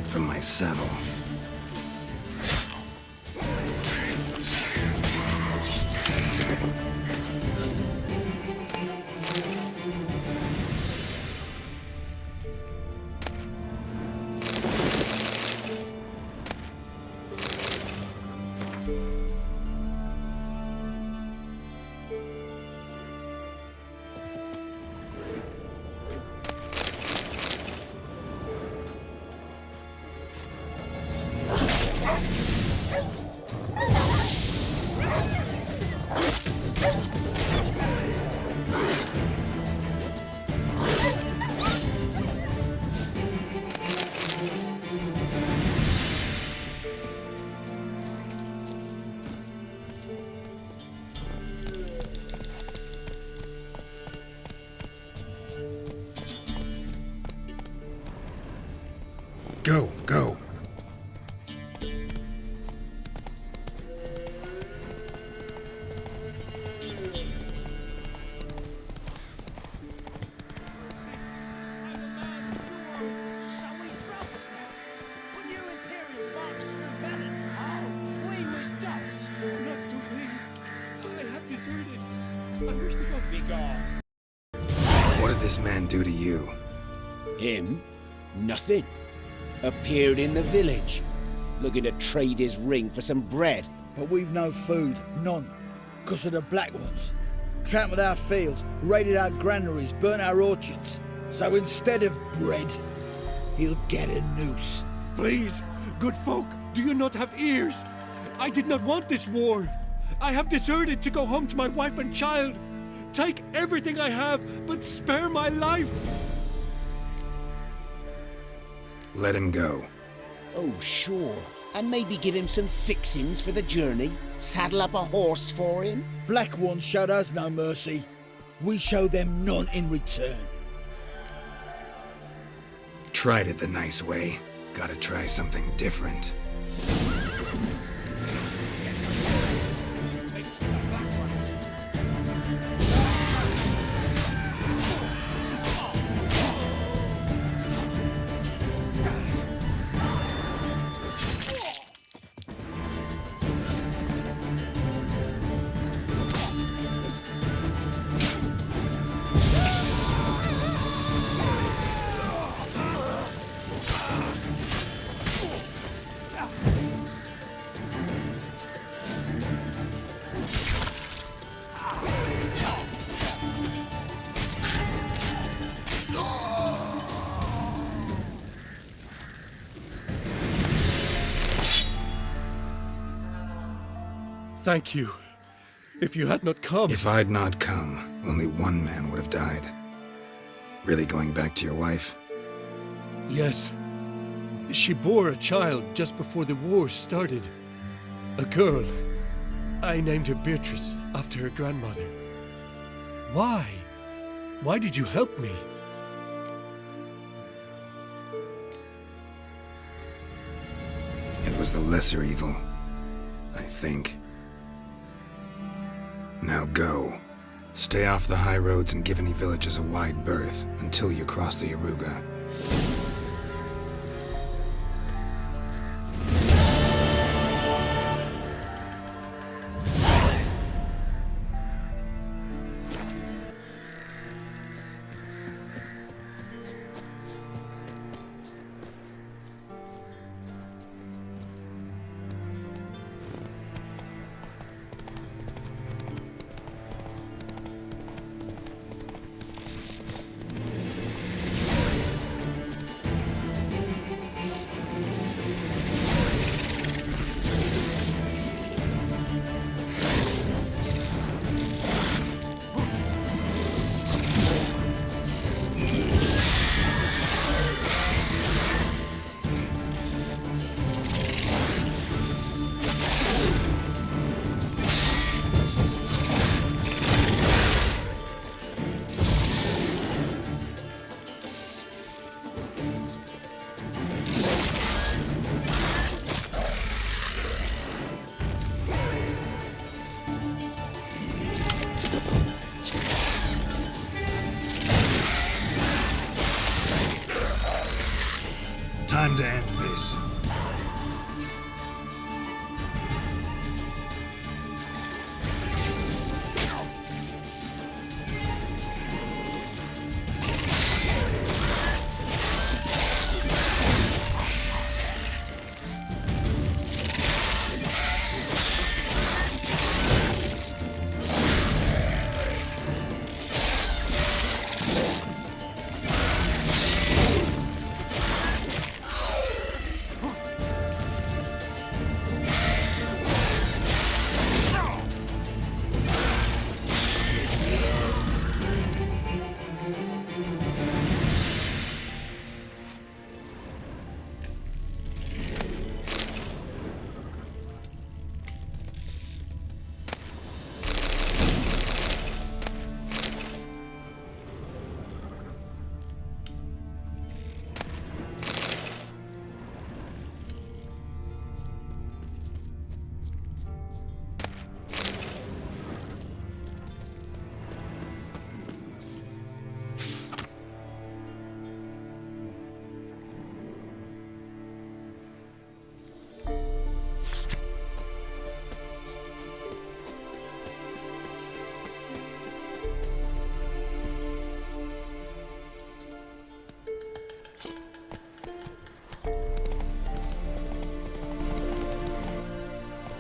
from my saddle. Go, go. What did this man do to you?
Him? Nothing. Appeared in the village, looking to trade his ring for some bread.
But we've no food, none, because of the Black Ones. Trampled our fields, raided our granaries, burnt our orchards. So instead of bread, he'll get a noose.
Please, good folk, do you not have ears? I did not want this war. I have deserted to go home to my wife and child. Take everything I have, but spare my life.
Let him go.
Oh, sure. And maybe give him some fixings for the journey. Saddle up a horse for him.
Black Ones showed us no mercy. We show them none in return.
Tried it the nice way. Gotta try something different.
Thank you. If you had not come...
If I'd not come, only one man would have died. Really going back to your wife?
Yes. She bore a child just before the war started. A girl. I named her Beatrice, after her grandmother. Why? Why did you help me?
It was the lesser evil, I think. Now go. Stay off the high roads and give any villages a wide berth until you cross the Yaruga.
Time to end this.
this.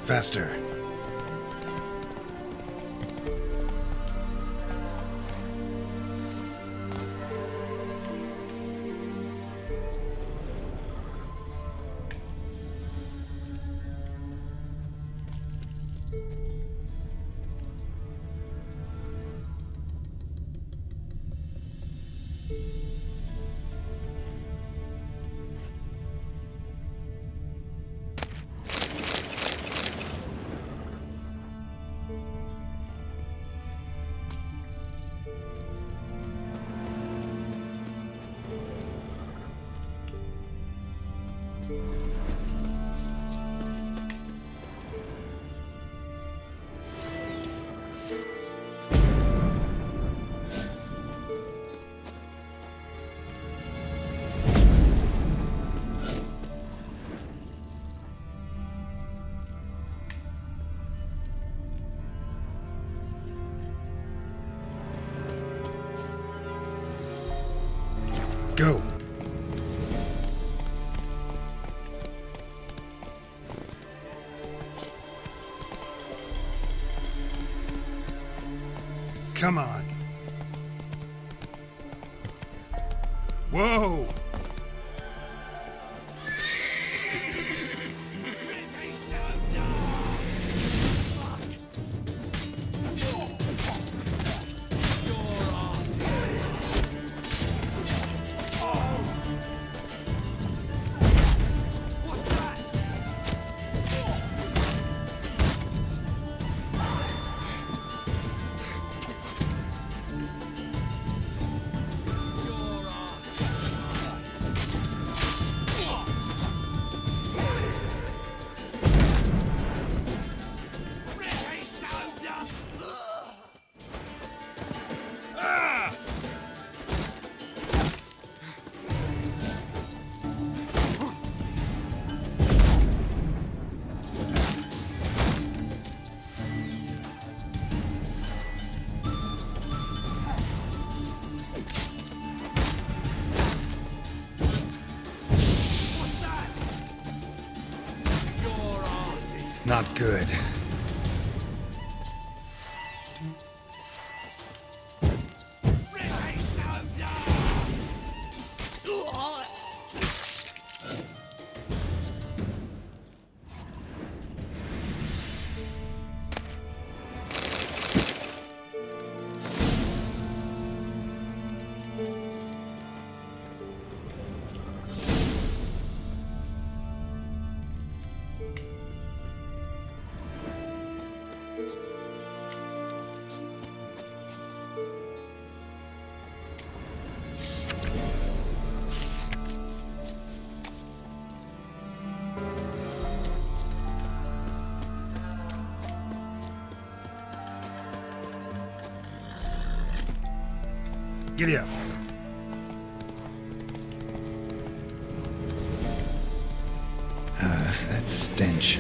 Faster. Go! Come on. Whoa! Not good. Giddy up.
stench.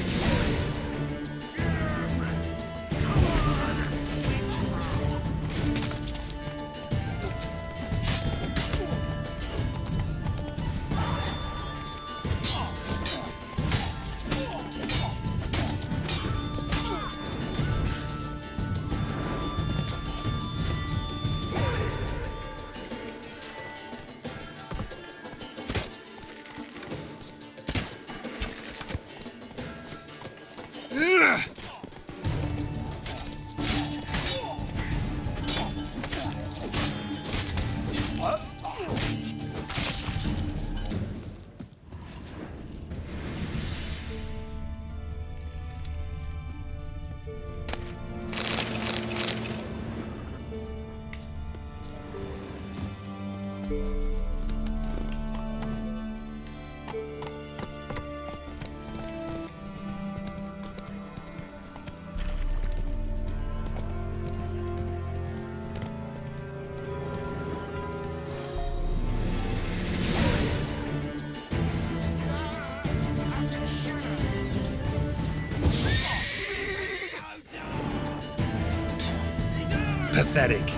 Pathetic.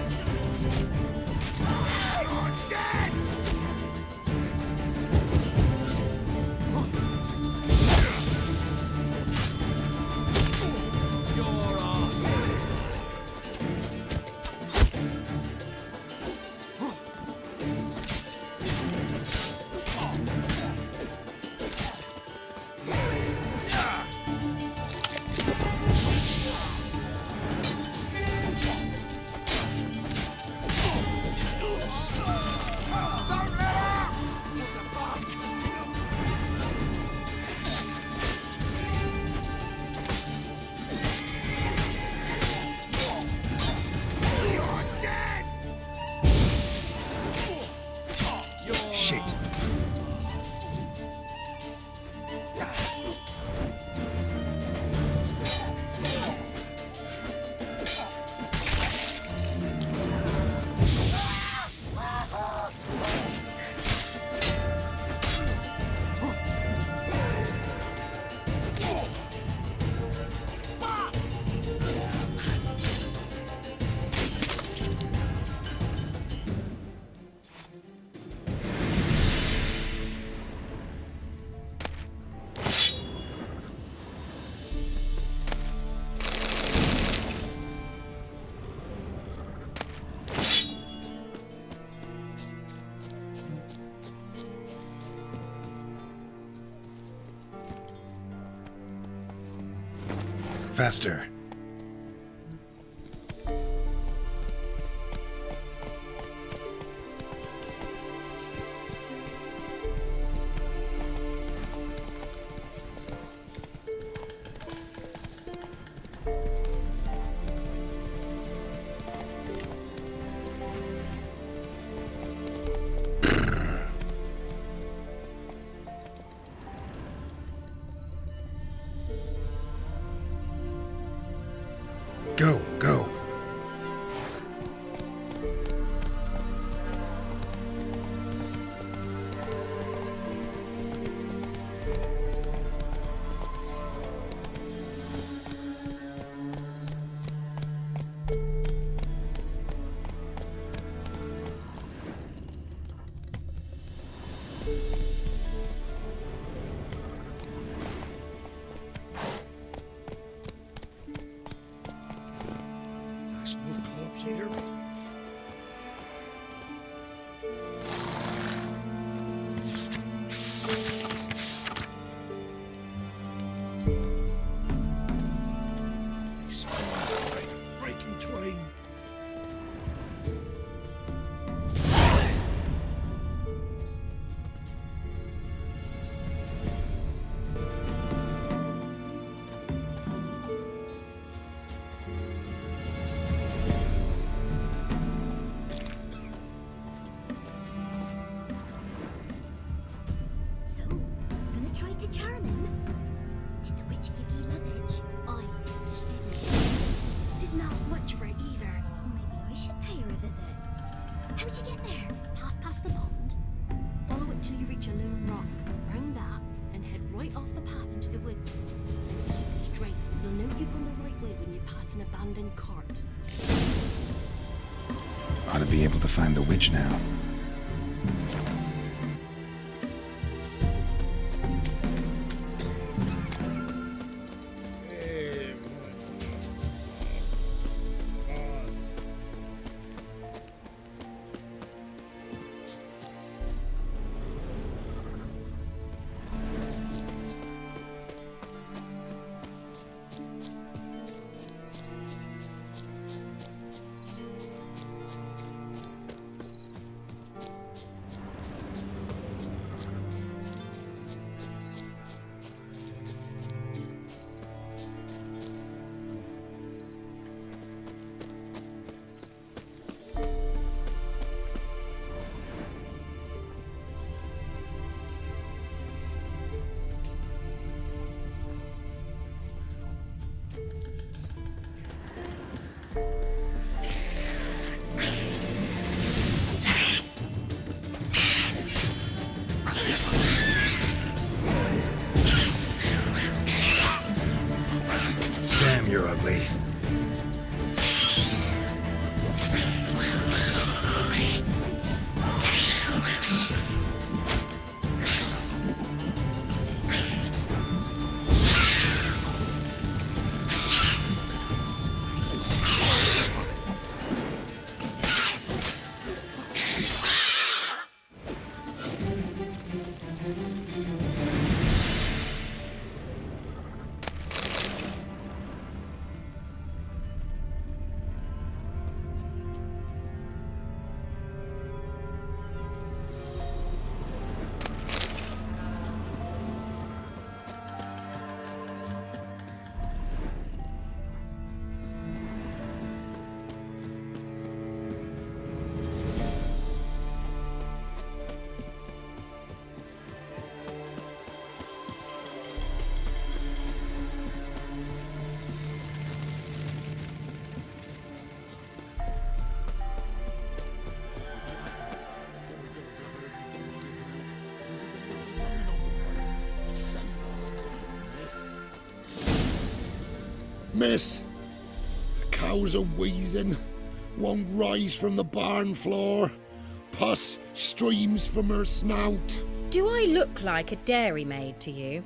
Faster. Go, go.
There's no corpse here. He's breaking twain.
So, gonna try to charm him? Did the witch give you luggage? Aye, she didn't. Didn't ask much for it either. Maybe I should pay her a visit. How'd you get there? Half past the pond? Follow it till you reach a lone rock. Round that, and
and head right off the path into the woods. Then keep straight. You'll know you've gone the right way when you pass an abandoned cart.
Ought to be able to find the witch now.
Damn, you're ugly.
Miss, the cows are wheezing, won't rise from the barn floor. Pus streams from her snout.
Do I look like a dairymaid to you?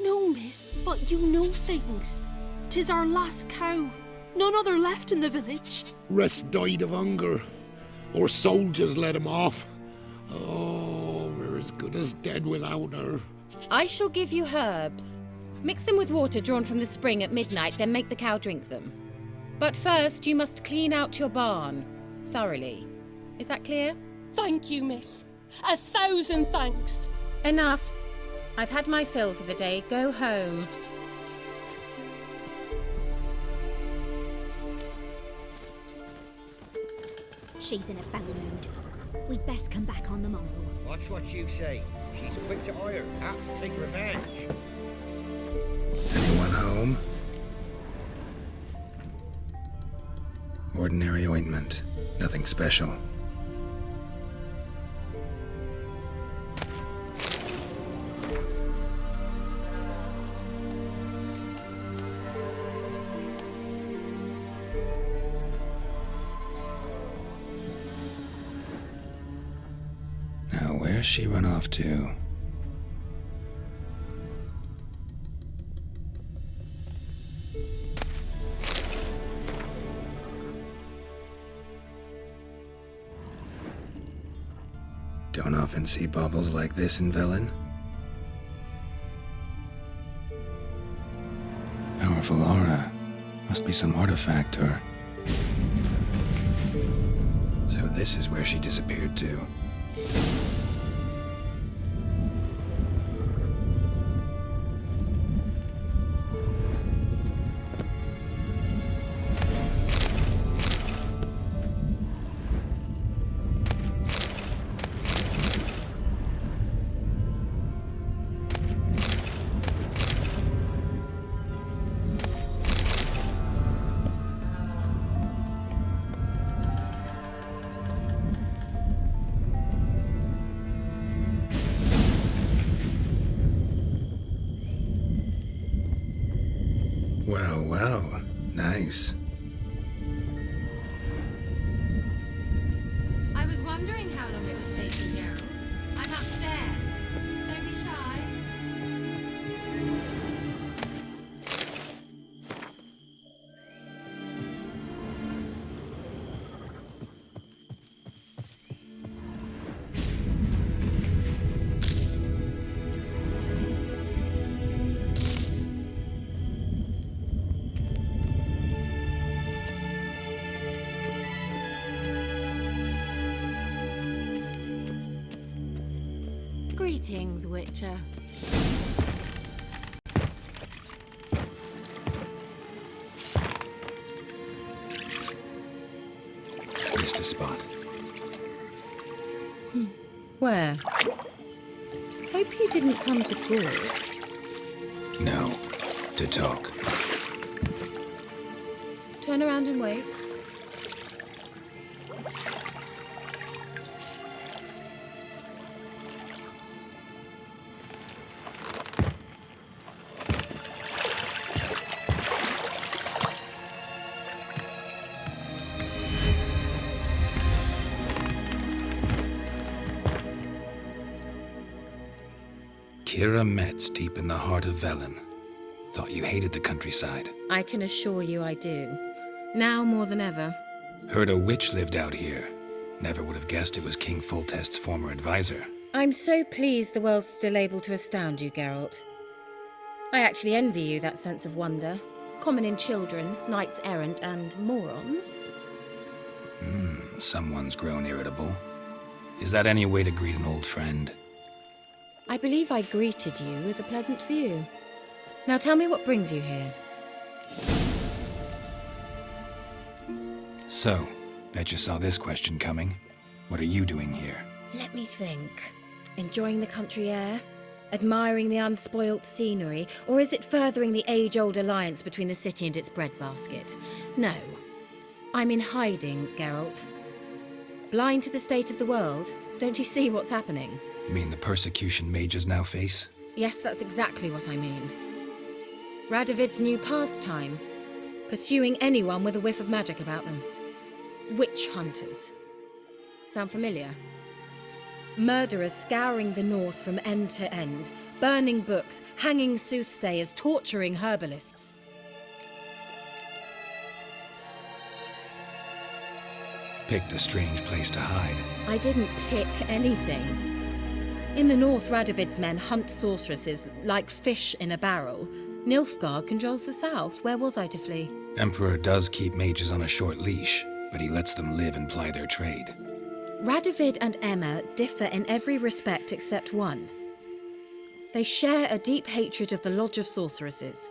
No, miss, but you know things. 'Tis our last cow. None other left in the village.
Rest died of hunger, or soldiers let him off. Oh, we're as good as dead without her.
I shall give you herbs. Mix them with water drawn from the spring at midnight, then make the cow drink them. But first, you must clean out your barn thoroughly. Is that clear?
Thank you, miss. 1,000 thanks.
Enough. I've had my fill for the day. Go home.
She's in a foul mood. We'd best come back on the morrow.
Watch what you say. She's quick to ire, apt to take revenge.
Anyone home? Ordinary ointment. Nothing special. Now, where's she run off to? Don't often see baubles like this in Velen. Powerful aura. Must be some artifact or... So this is where she disappeared to. place.
I was wondering how long it would take you, Geralt. I'm upstairs. Don't be shy. Greetings, Witcher.
Missed a spot.
Where? Hope you didn't come to Gaul.
No. To talk.
Turn around and wait.
Kira Metz, deep in the heart of Velen. Thought you hated the countryside.
I can assure you I do. Now more than ever.
Heard a witch lived out here. Never would have guessed it was King Foltest's former advisor.
I'm so pleased the world's still able to astound you, Geralt. I actually envy you that sense of wonder. Common in children, knights errant, and morons.
Someone's grown irritable. Is that any way to greet an old friend?
I believe I greeted you with a pleasant view. Now tell me what brings you here.
So, bet you saw this question coming. What are you doing here?
Let me think. Enjoying the country air? Admiring the unspoilt scenery? Or is it furthering the age-old alliance between the city and its breadbasket? No. I'm in hiding, Geralt. Blind to the state of the world? Don't you see what's happening?
Mean the persecution mages now face?
Yes, that's exactly what I mean. Radovid's new pastime. Pursuing anyone with a whiff of magic about them. Witch hunters. Sound familiar? Murderers scouring the north from end to end, burning books, hanging soothsayers, torturing herbalists.
Picked a strange place to hide.
I didn't pick anything. In the north, Radovid's men hunt sorceresses like fish in a barrel. Nilfgaard controls the south. Where was I to flee?
Emperor does keep mages on a short leash, but he lets them live and ply their trade.
Radovid and Emma differ in every respect except one. They share a deep hatred of the Lodge of Sorceresses.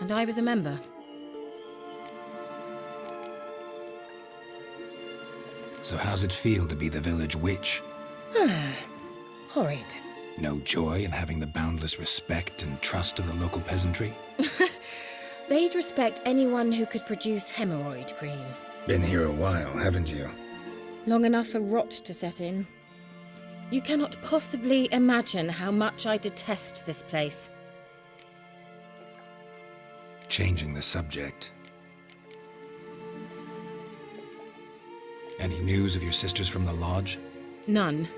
And I was a member.
So how's it feel to be the village witch?
Horrid.
No joy in having the boundless respect and trust of the local peasantry?
They'd respect anyone who could produce hemorrhoid cream.
Been here a while, haven't you?
Long enough for rot to set in. You cannot possibly imagine how much I detest this place.
Changing the subject. Any news of your sisters from the lodge?
None.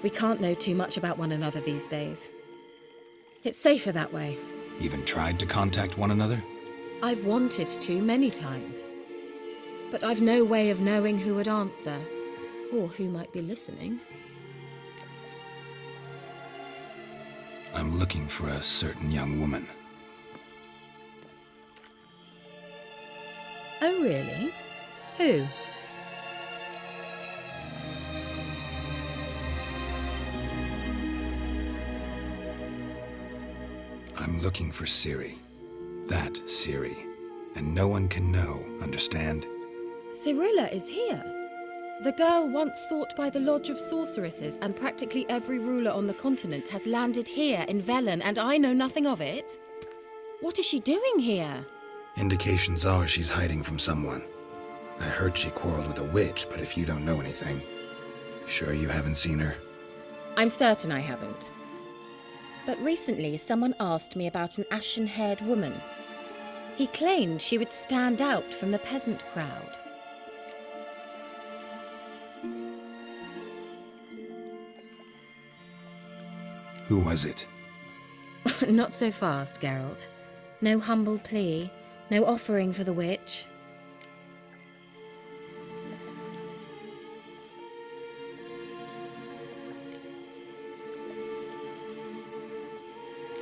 We can't know too much about one another these days. It's safer that way.
Even tried to contact one another?
I've wanted to many times. But I've no way of knowing who would answer, or who might be listening.
I'm looking for a certain young woman.
Oh, really? Who?
I'm looking for Ciri. That Ciri. And no one can know, understand?
Cirilla is here. The girl once sought by the Lodge of Sorceresses, and practically every ruler on the continent has landed here in Velen, and I know nothing of it. What is she doing here?
Indications are she's hiding from someone. I heard she quarreled with a witch, but if you don't know anything, sure you haven't seen her?
I'm certain I haven't. But recently someone asked me about an ashen-haired woman. He claimed she would stand out from the peasant crowd.
Who was it?
Not so fast, Geralt. No humble plea, no offering for the witch.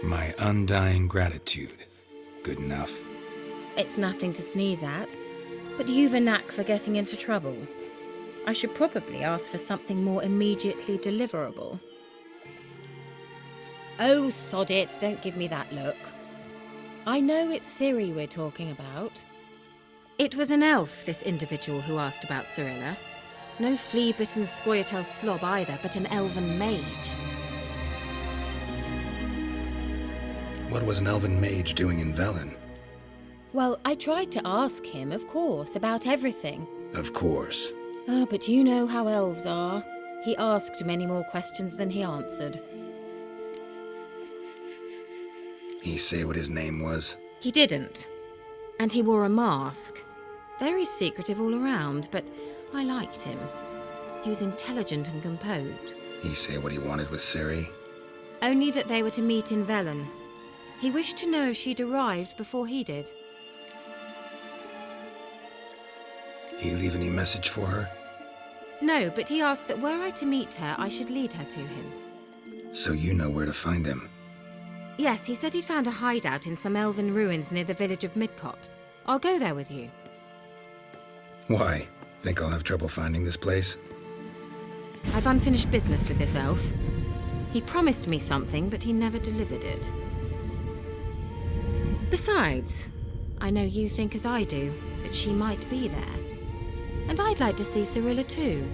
My undying gratitude. Good enough.
It's nothing to sneeze at, but you've a knack for getting into trouble. I should probably ask for something more immediately deliverable. Oh, sod it, don't give me that look. I know it's Ciri we're talking about. It was an elf, this individual who asked about Cirilla. No flea-bitten Scoia'tael slob either, but an elven mage.
What was an elven mage doing in Velen?
Well, I tried to ask him, of course, about everything.
Of course.
Ah, but you know how elves are. He asked many more questions than he answered.
He say what his name was?
He didn't. And he wore a mask. Very secretive all around, but I liked him. He was intelligent and composed.
He say what he wanted with Ciri?
Only that they were to meet in Velen. He wished to know if she'd arrived before he did.
He leave any message for her?
No, but he asked that were I to meet her, I should lead her to him.
So you know where to find him?
Yes, he said he'd found a hideout in some elven ruins near the village of Midcopse. I'll go there with you.
Why? Think I'll have trouble finding this place?
I've unfinished business with this elf. He promised me something, but he never delivered it. Besides, I know you think as I do, that she might be there. And I'd like to see Cirilla too.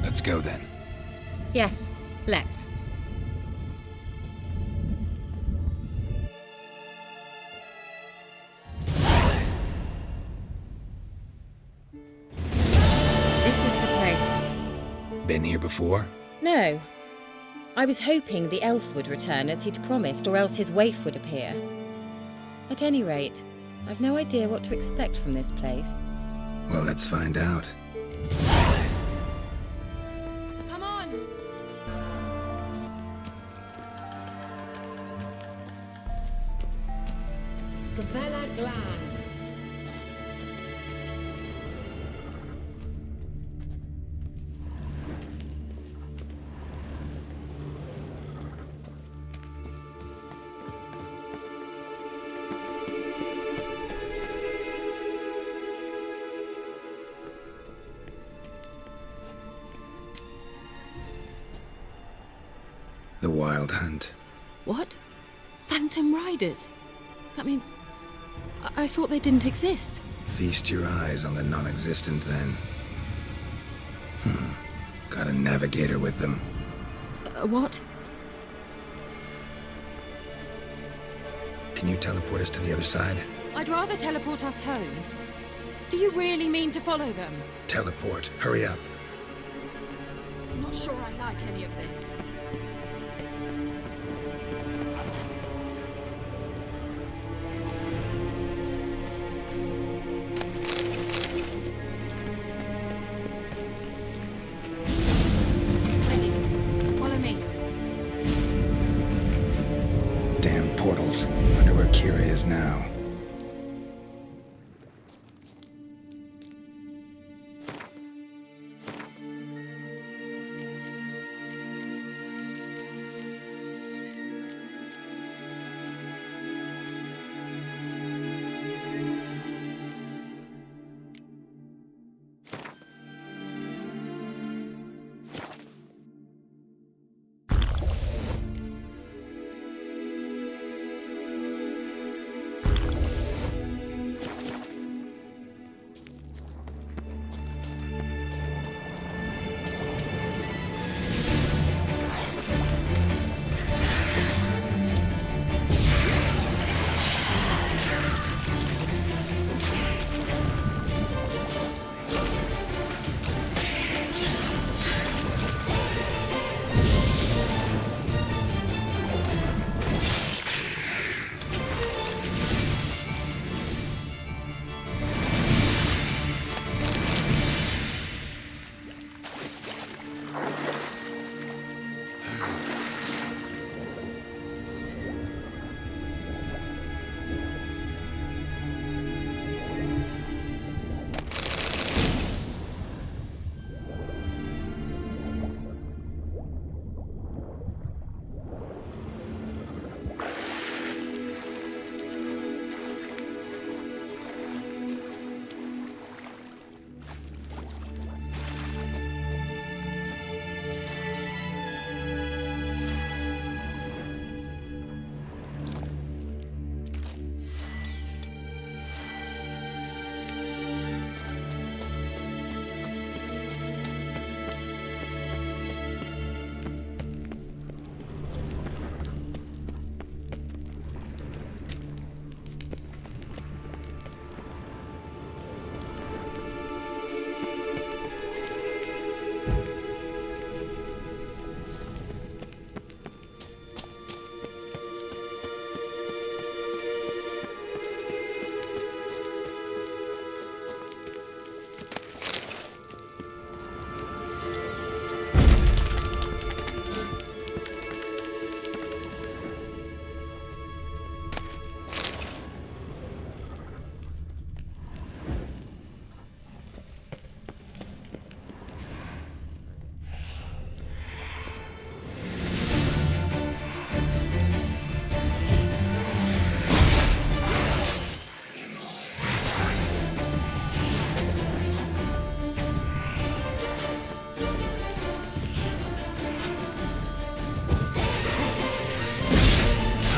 Let's go then.
Yes, let's. This is the place.
Been here before?
No. I was hoping the elf would return as he'd promised, or else his waif would appear. At any rate, I've no idea what to expect from this place.
Well, let's find out.
Come on! Gavella Glan.
The Wild Hunt.
What? Phantom Riders? That means... I thought they didn't exist.
Feast your eyes on the non-existent then. Got a navigator with them.
What?
Can you teleport us to the other side?
I'd rather teleport us home. Do you really mean to follow them?
Teleport. Hurry up.
I'm not sure I like any of this.
Portals. Wonder where Kira is now.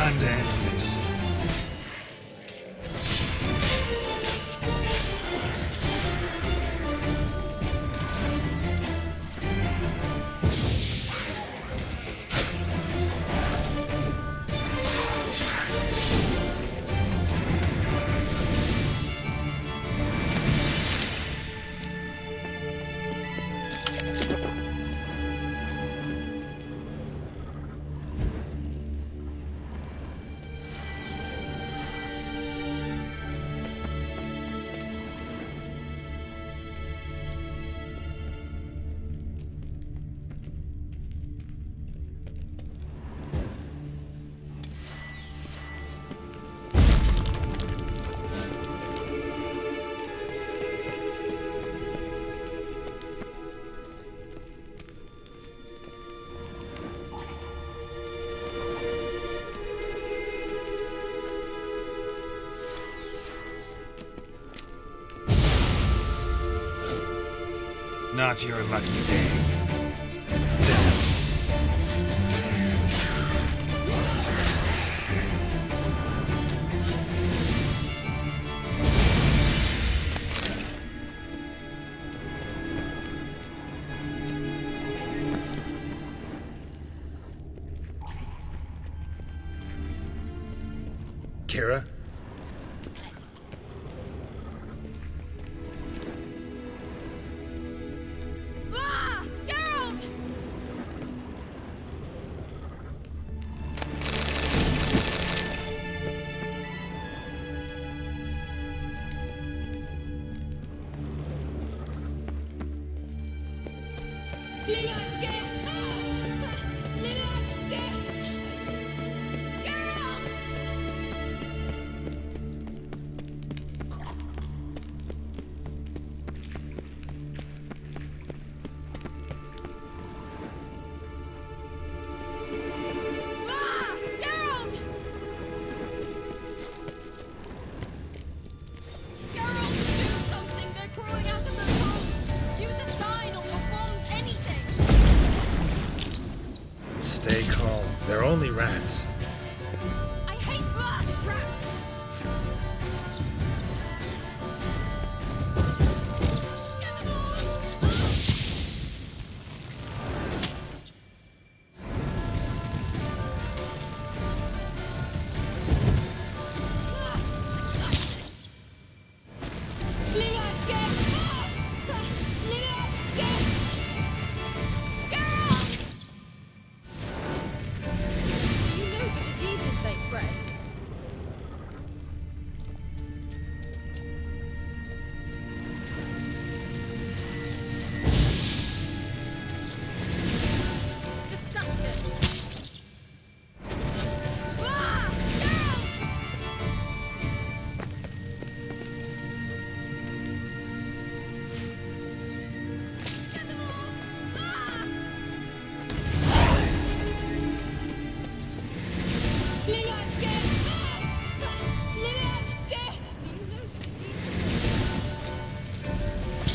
Time to end this. Not your lucky day. Damn. Kira? Stay calm. They're only rats.
I hate rats!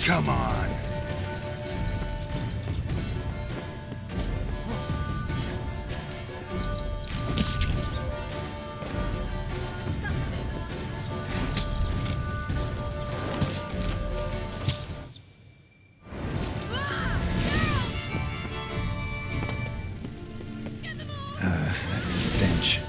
Come on.
That stench.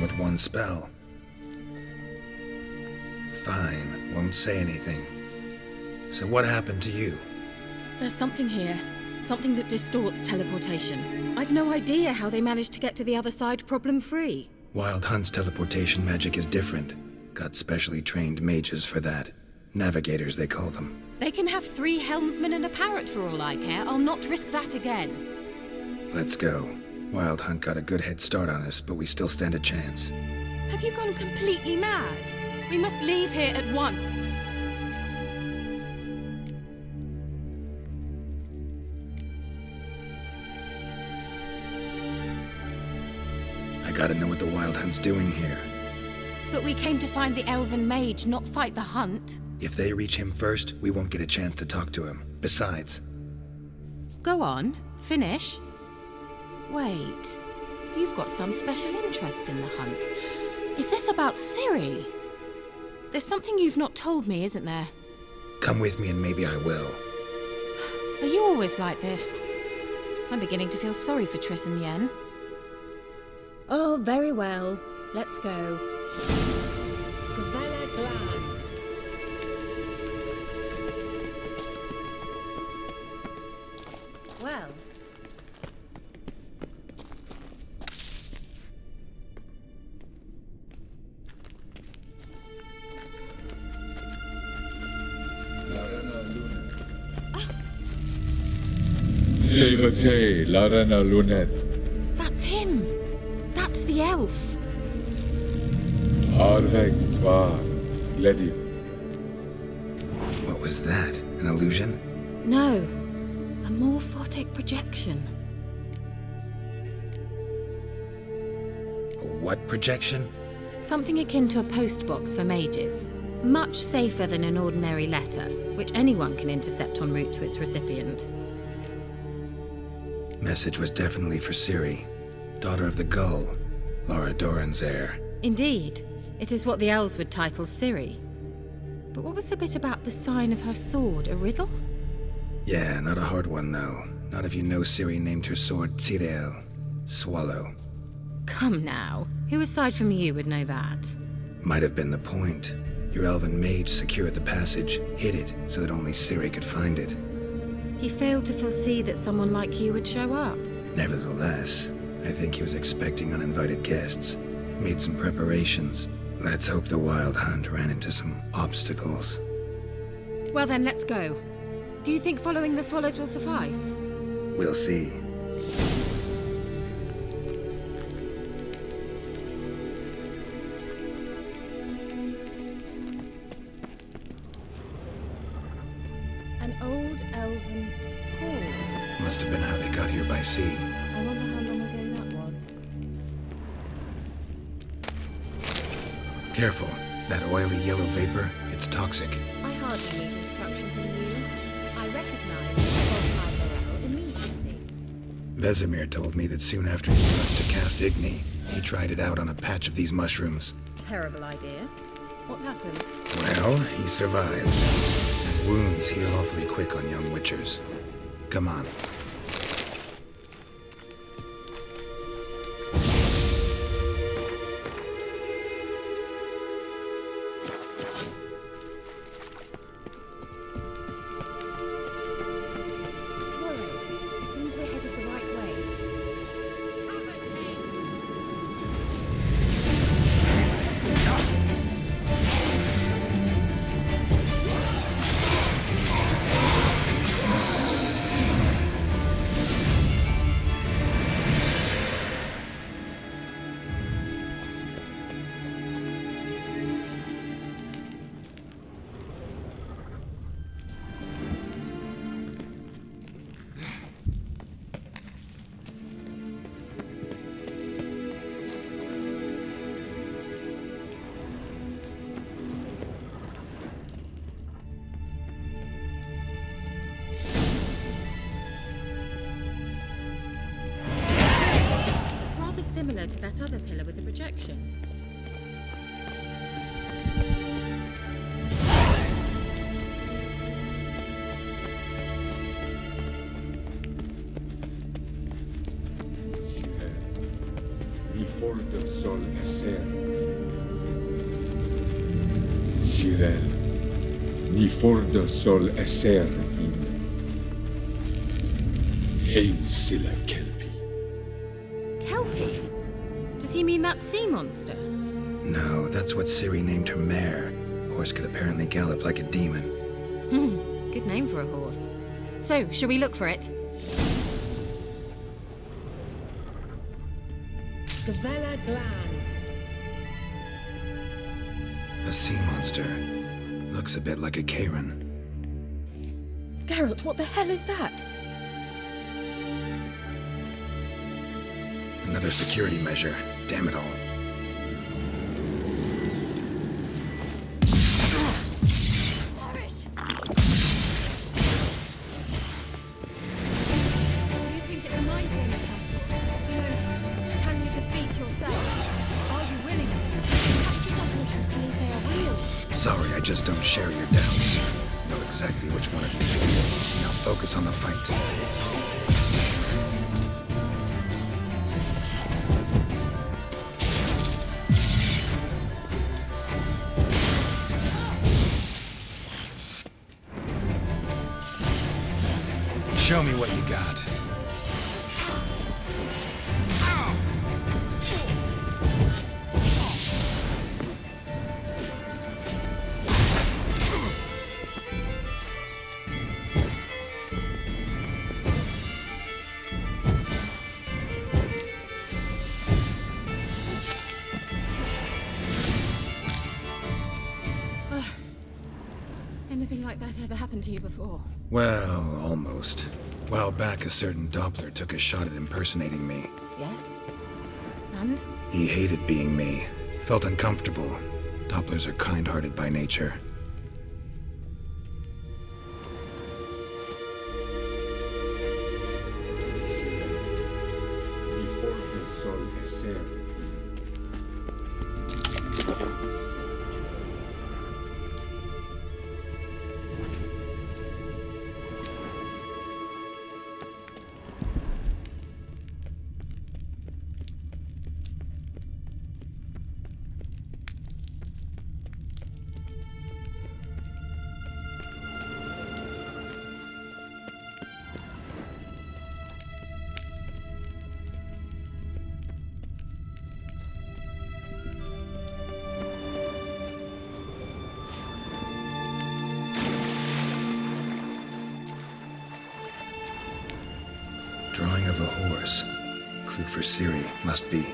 with one spell. Fine, won't say anything. So what happened to you?
There's something here. Something that distorts teleportation. I've no idea how they managed to get to the other side problem-free.
Wild Hunt's teleportation magic is different. Got specially trained mages for that. Navigators, they call them.
They can have 3 helmsmen and a parrot for all I care. I'll not risk that again.
Let's go. Wild Hunt got a good head start on us, but we still stand a chance.
Have you gone completely mad? We must leave here at once.
I gotta know what the Wild Hunt's doing here.
But we came to find the elven mage, not fight the hunt.
If they reach him first, we won't get a chance to talk to him. Besides...
Go on, finish. Wait, you've got some special interest in the hunt. Is this about Ciri? There's something you've not told me, isn't there?
Come with me and maybe I will.
Are you always like this? I'm beginning to feel sorry for Triss and Yen. Oh, very well. Let's go. Gavella Glan. Well.
Levate, Larena Lunet.
That's him. That's the elf.
Arvek Tvar, Gledi.
What was that? An illusion?
No. A morphotic projection.
A what projection?
Something akin to a postbox for mages. Much safer than an ordinary letter, which anyone can intercept en route to its recipient.
Message was definitely for Ciri, daughter of the Gull, Laura Doran's heir.
Indeed. It is what the elves would title Ciri. But what was the bit about the sign of her sword? A riddle?
Yeah, not a hard one, though. Not if you know Ciri named her sword Tsirel, Swallow.
Come now. Who aside from you would know that?
Might have been the point. Your elven mage secured the passage, hid it, so that only Ciri could find it.
He failed to foresee that someone like you would show up.
Nevertheless, I think he was expecting uninvited guests. Made some preparations. Let's hope the Wild Hunt ran into some obstacles.
Well then, let's go. Do you think following the swallows will suffice?
We'll see.
An old elven hoard.
Must have been how they got here by sea.
I wonder how long ago that was.
Careful. That oily yellow vapor, it's toxic.
I hardly need instruction from you. I recognized the immediately.
Vesemir told me that soon after he learned to cast Igni, he tried it out on a patch of these mushrooms.
Terrible idea. What happened?
Well, he survived. And wounds heal awfully quick on young witchers. Come on.
Similar to that other pillar with the projection.
Before the sol eser. Sirel, mi fordo sol eser im. Ein silla kelpi.
Kelpie? Does he mean that sea monster?
No, that's what Ciri named her mare. Horse could apparently gallop like a demon.
Good name for a horse. So, shall we look for it? Gavella Glan.
A sea monster. Looks a bit like a Karen.
Geralt, what the hell is that?
Another security measure. Damn it all. Sorry, I just don't share your doubts. Know exactly which one of you is real. Now focus on the fight. Show me what you got.
Anything like that ever happened to you before?
Well, almost. A while back, a certain Doppler took a shot at impersonating me.
Yes? And?
He hated being me. Felt uncomfortable. Dopplers are kind-hearted by nature.
Mi fordo sol eser im.
Drawing of a horse. Clue for Ciri, must be.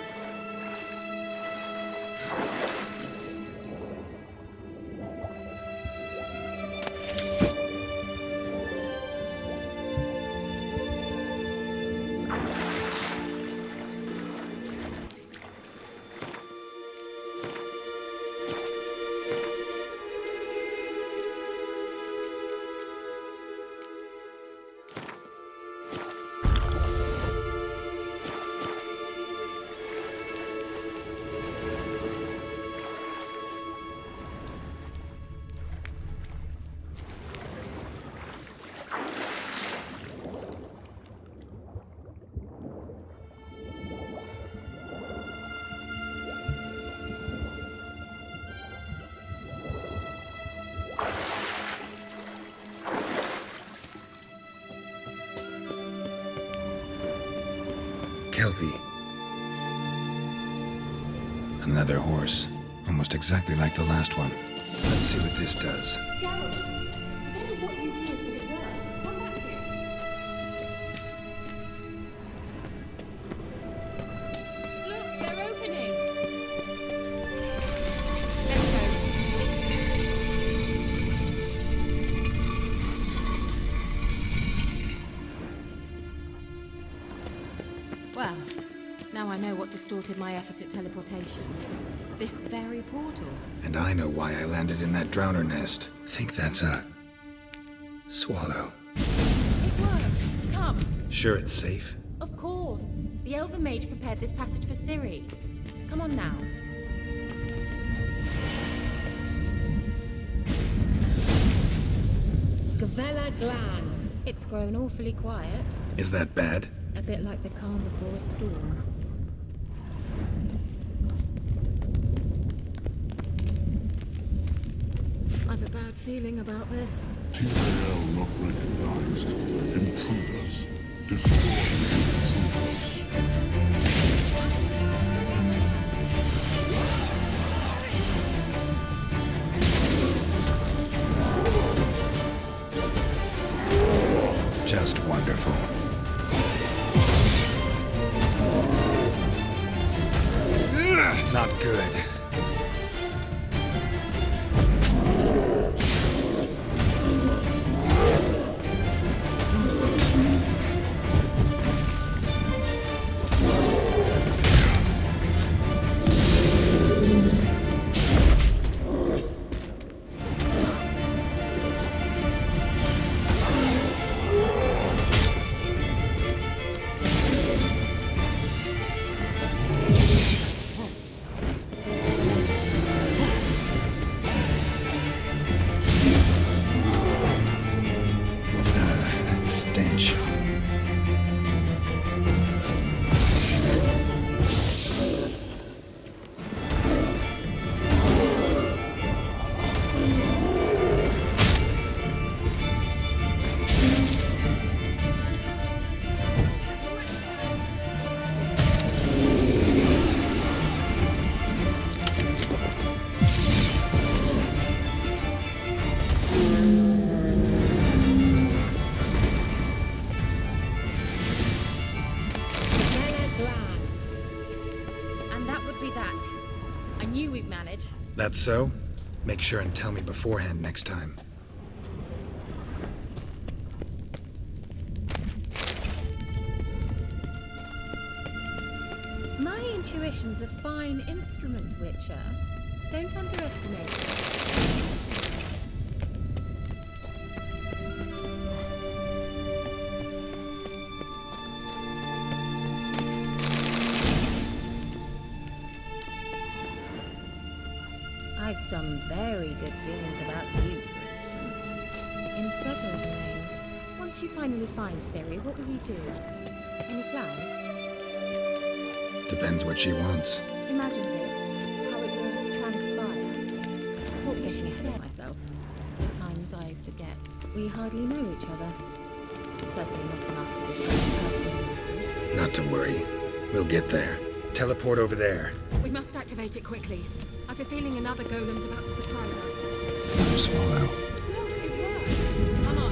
Kelpie. Another horse. Almost exactly like the last one. Let's see what this does.
Geralt, I don't know what you did, but it worked. Come back here.
Look, they're opening! Let's go. Well, now I know what distorted my effort at teleportation. This very portal.
And I know why I landed in that drowner nest. Think that's a... swallow.
It worked! Come!
Sure it's safe?
Of course. The Elven Mage prepared this passage for Ciri. Come on now. Gavella Glan. It's grown awfully quiet.
Is that bad?
A bit like the calm before a storm. I've a bad feeling about this.
TAL not recognized. Intruders. Destroy
Just wonderful. Not good. Stench.
And that would be that. I knew we'd manage.
That's so? Make sure and tell me beforehand next time.
My intuition's a fine instrument, Witcher. Don't underestimate it. I've some very good feelings about you, for instance. In several domains. Once you finally find Ciri, what will you do? Any plans?
Depends what she wants.
Imagined it. How it will transpire. What will she say? Myself. At times I forget. We hardly know each other. Certainly not enough to discuss personal matters.
Not to worry. We'll get there. Teleport over there.
We must activate it quickly. I've a feeling another golem's about to surprise us.
Another swallow.
Look, it worked. Come on.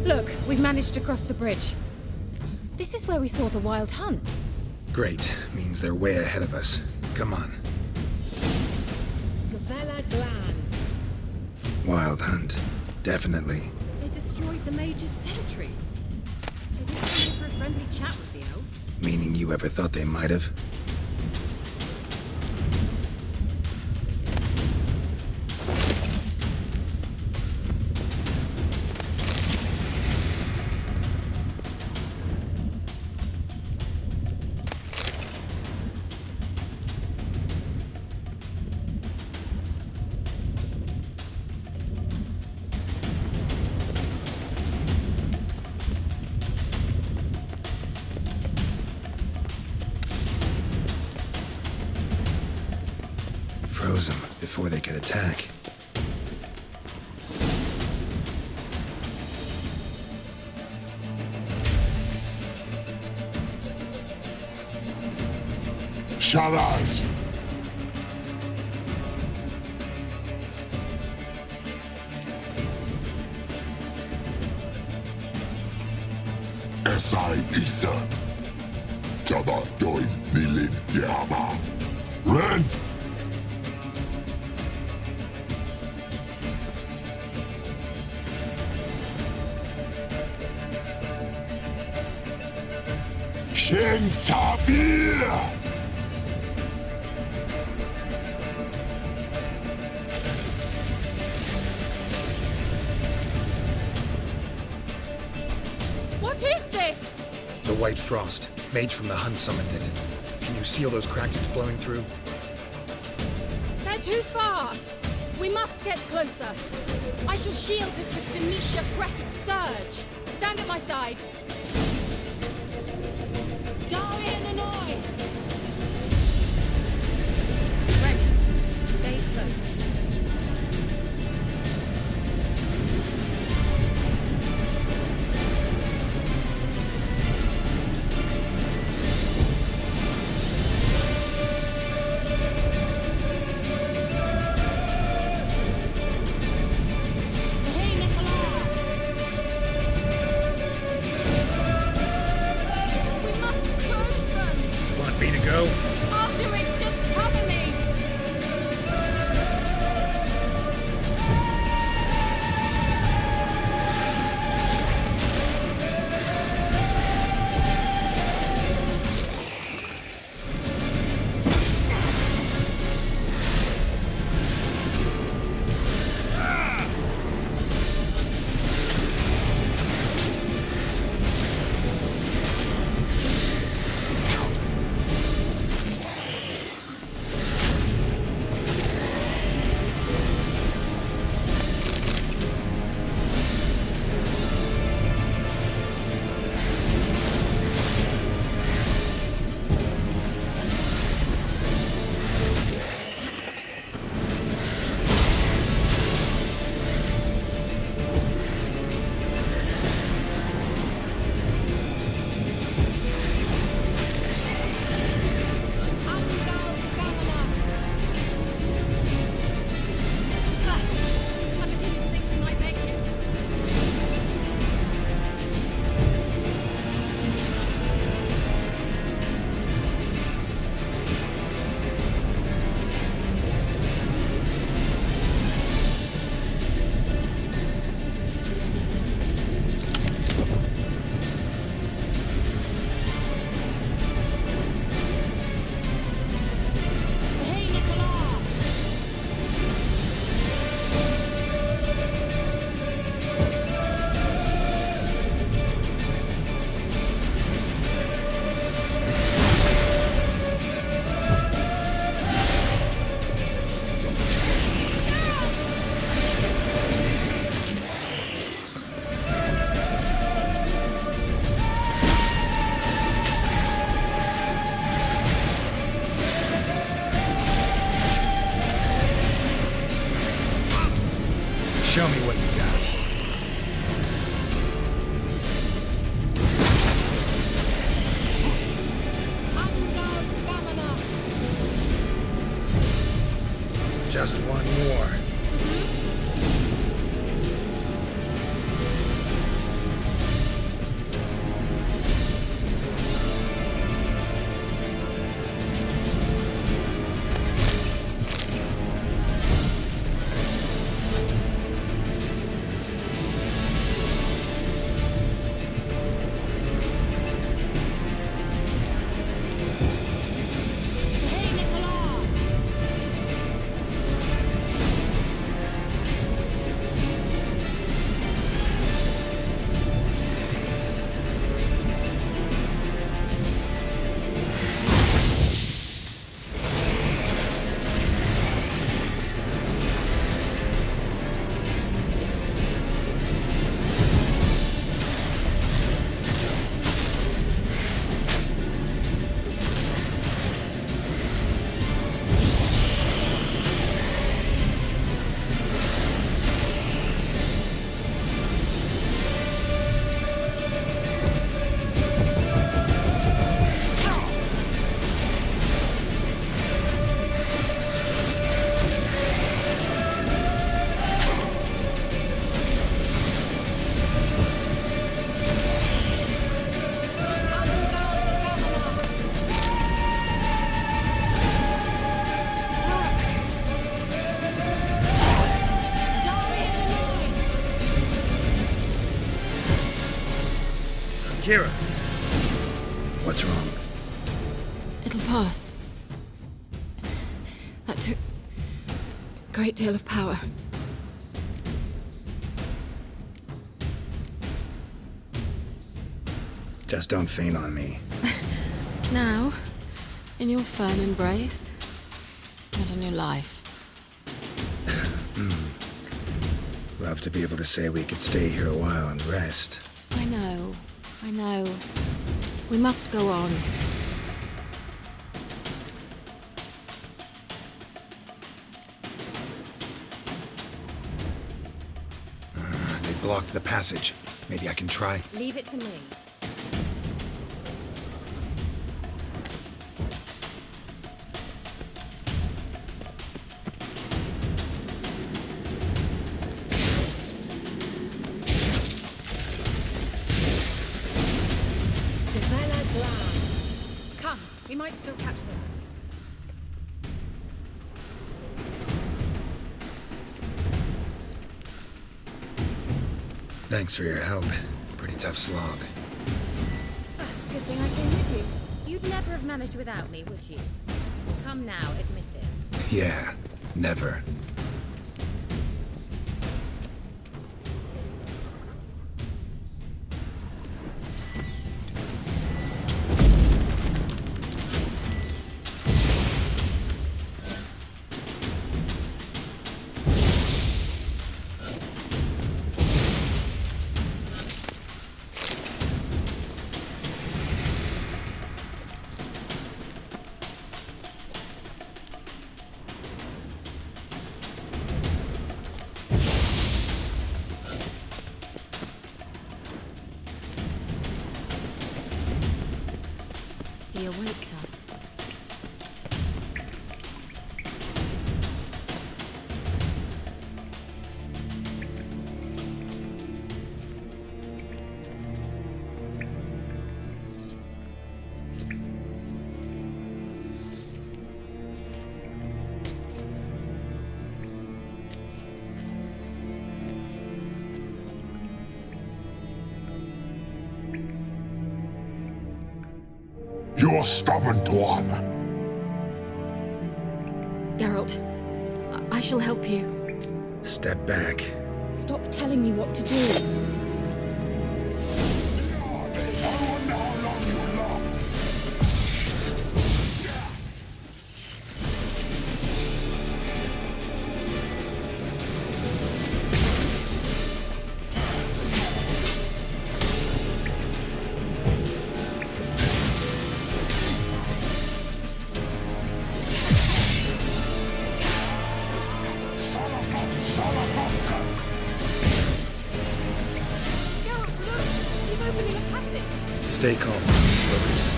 Look, we've managed to cross the bridge. This is where we saw the wild hunt.
Great. Means they're way ahead of us. Come on.
Gavella Glan.
Wild hunt. Definitely.
They destroyed the Mage's sentries. They didn't come for a friendly chat with the elf.
Meaning you ever thought they might have? Froze them before they could attack.
Shalas! Esai Lisa. Jabba doin nilin yama. Ren! Shin Tavir!
What is this?
The White Frost. Mage from the Hunt summoned it. Can you seal those cracks it's blowing through?
They're too far. We must get closer. I shall shield us with Demetia Crest's surge. Stand at my side. Go in!
Kira.
What's wrong?
It'll pass. That took a great deal of power.
Just don't faint on me.
Now, in your firm embrace, and a new life.
Love to be able to say we could stay here a while and rest.
I know. We must go on.
They blocked the passage. Maybe I can try.
Leave it to me. Come, we might still catch them.
Thanks for your help. Pretty tough slog.
Good thing I came with you. You'd never have managed without me, would you? Come now, admit it.
Yeah, never.
He awaits us.
You're stubborn, Tuan.
Geralt, I shall help you.
Step back.
Stop telling me what to do.
Stay calm. Focus.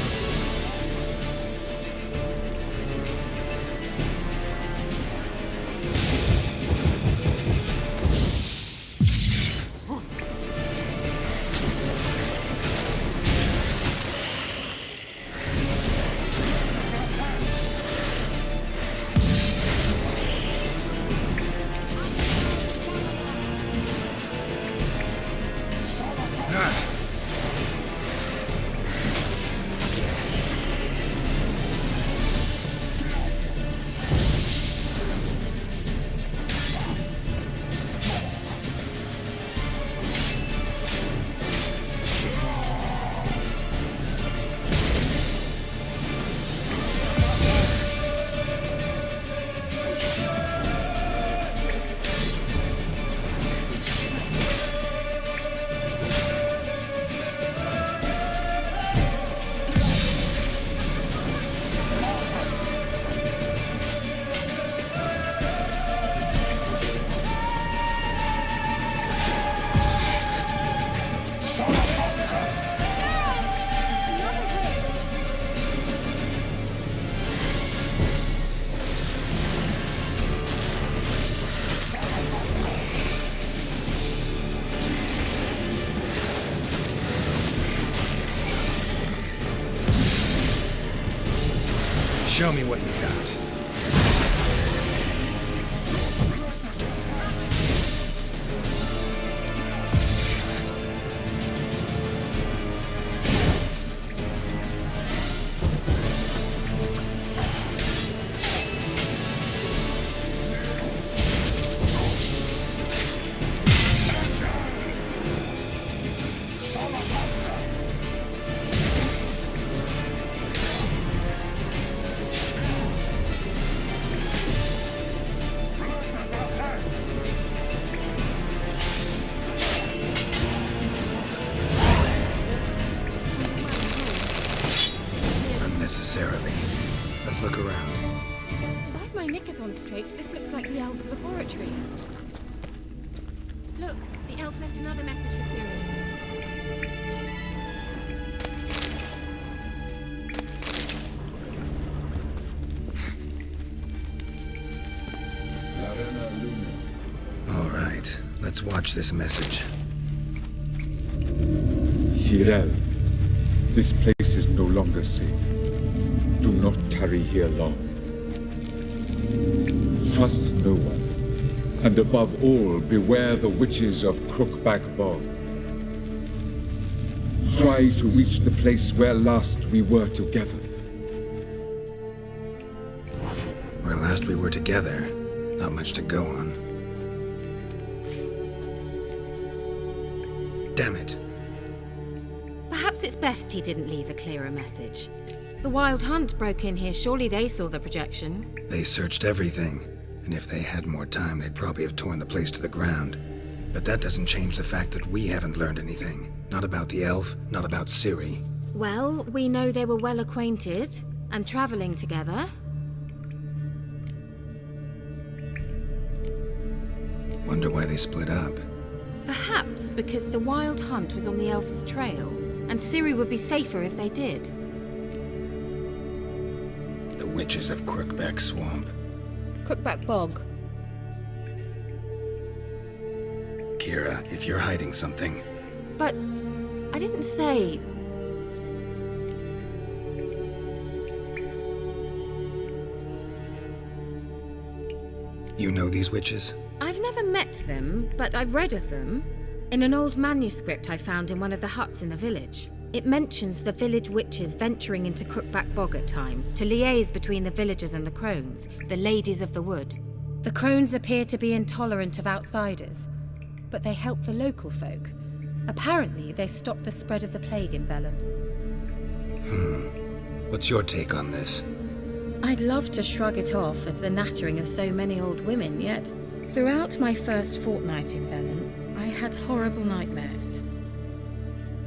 Show me what you got. necessarily. Let's look around.
If I've my knickers on straight, this looks like the elf's laboratory. Look, the elf left another message for Ciri.
All right, let's watch this message.
Shirel, this place is no longer safe. Do not tarry here long. Trust no one, and above all, beware the witches of Crookback Bog. Try to reach the place where last we were together.
Where last we were together, not much to go on. Damn it.
Perhaps it's best he didn't leave a clearer message. The Wild Hunt broke in here. Surely they saw the projection.
They searched everything, and if they had more time, they'd probably have torn the place to the ground. But that doesn't change the fact that we haven't learned anything. Not about the elf, not about Ciri.
Well, we know they were well acquainted and traveling together.
Wonder why they split up.
Perhaps because the Wild Hunt was on the elf's trail, and Ciri would be safer if they did.
The witches of Crookback Swamp.
Crookback Bog.
Kira, if you're hiding something...
But I didn't say...
You know these witches?
I've never met them, but I've read of them. In an old manuscript I found in one of the huts in the village. It mentions the village witches venturing into Crookback Bog at times to liaise between the villagers and the crones, the ladies of the wood. The crones appear to be intolerant of outsiders, but they help the local folk. Apparently, they stopped the spread of the plague in Velen.
What's your take on this?
I'd love to shrug it off as the nattering of so many old women, yet throughout my first fortnight in Velen, I had horrible nightmares.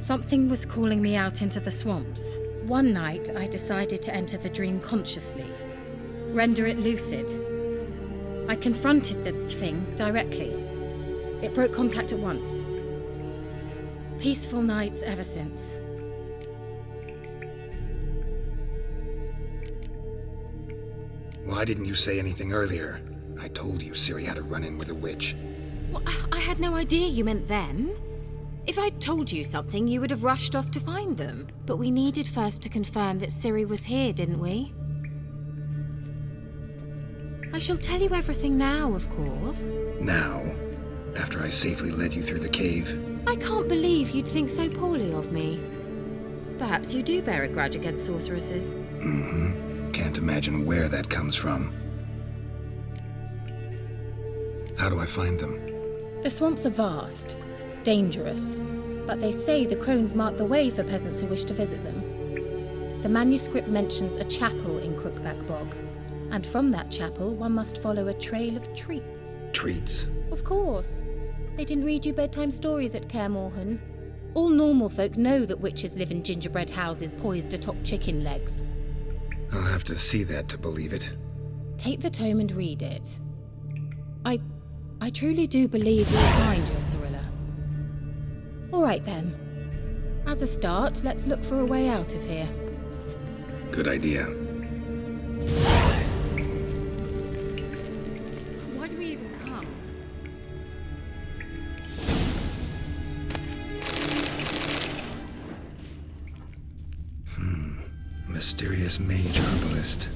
Something was calling me out into the swamps. One night, I decided to enter the dream consciously, render it lucid. I confronted the thing directly. It broke contact at once. Peaceful nights ever since.
Why didn't you say anything earlier? I told you Ciri had a run-in with a witch.
Well, I had no idea you meant them. If I'd told you something, you would have rushed off to find them. But we needed first to confirm that Ciri was here, didn't we? I shall tell you everything now, of course.
Now? After I safely led you through the cave?
I can't believe you'd think so poorly of me. Perhaps you do bear a grudge against sorceresses.
Can't imagine where that comes from. How do I find them?
The swamps are vast, dangerous, but they say the crones mark the way for peasants who wish to visit them. The manuscript mentions a chapel in Crookback Bog, and from that chapel one must follow a trail of treats.
Treats?
Of course. They didn't read you bedtime stories at Kaer Morhen. All normal folk know that witches live in gingerbread houses poised atop chicken legs.
I'll have to see that to believe it.
Take the tome and read it. I truly do believe you'll find your Cirilla. All right then. As a start, let's look for a way out of here.
Good idea.
Why do we even come?
Mysterious mage herbalist.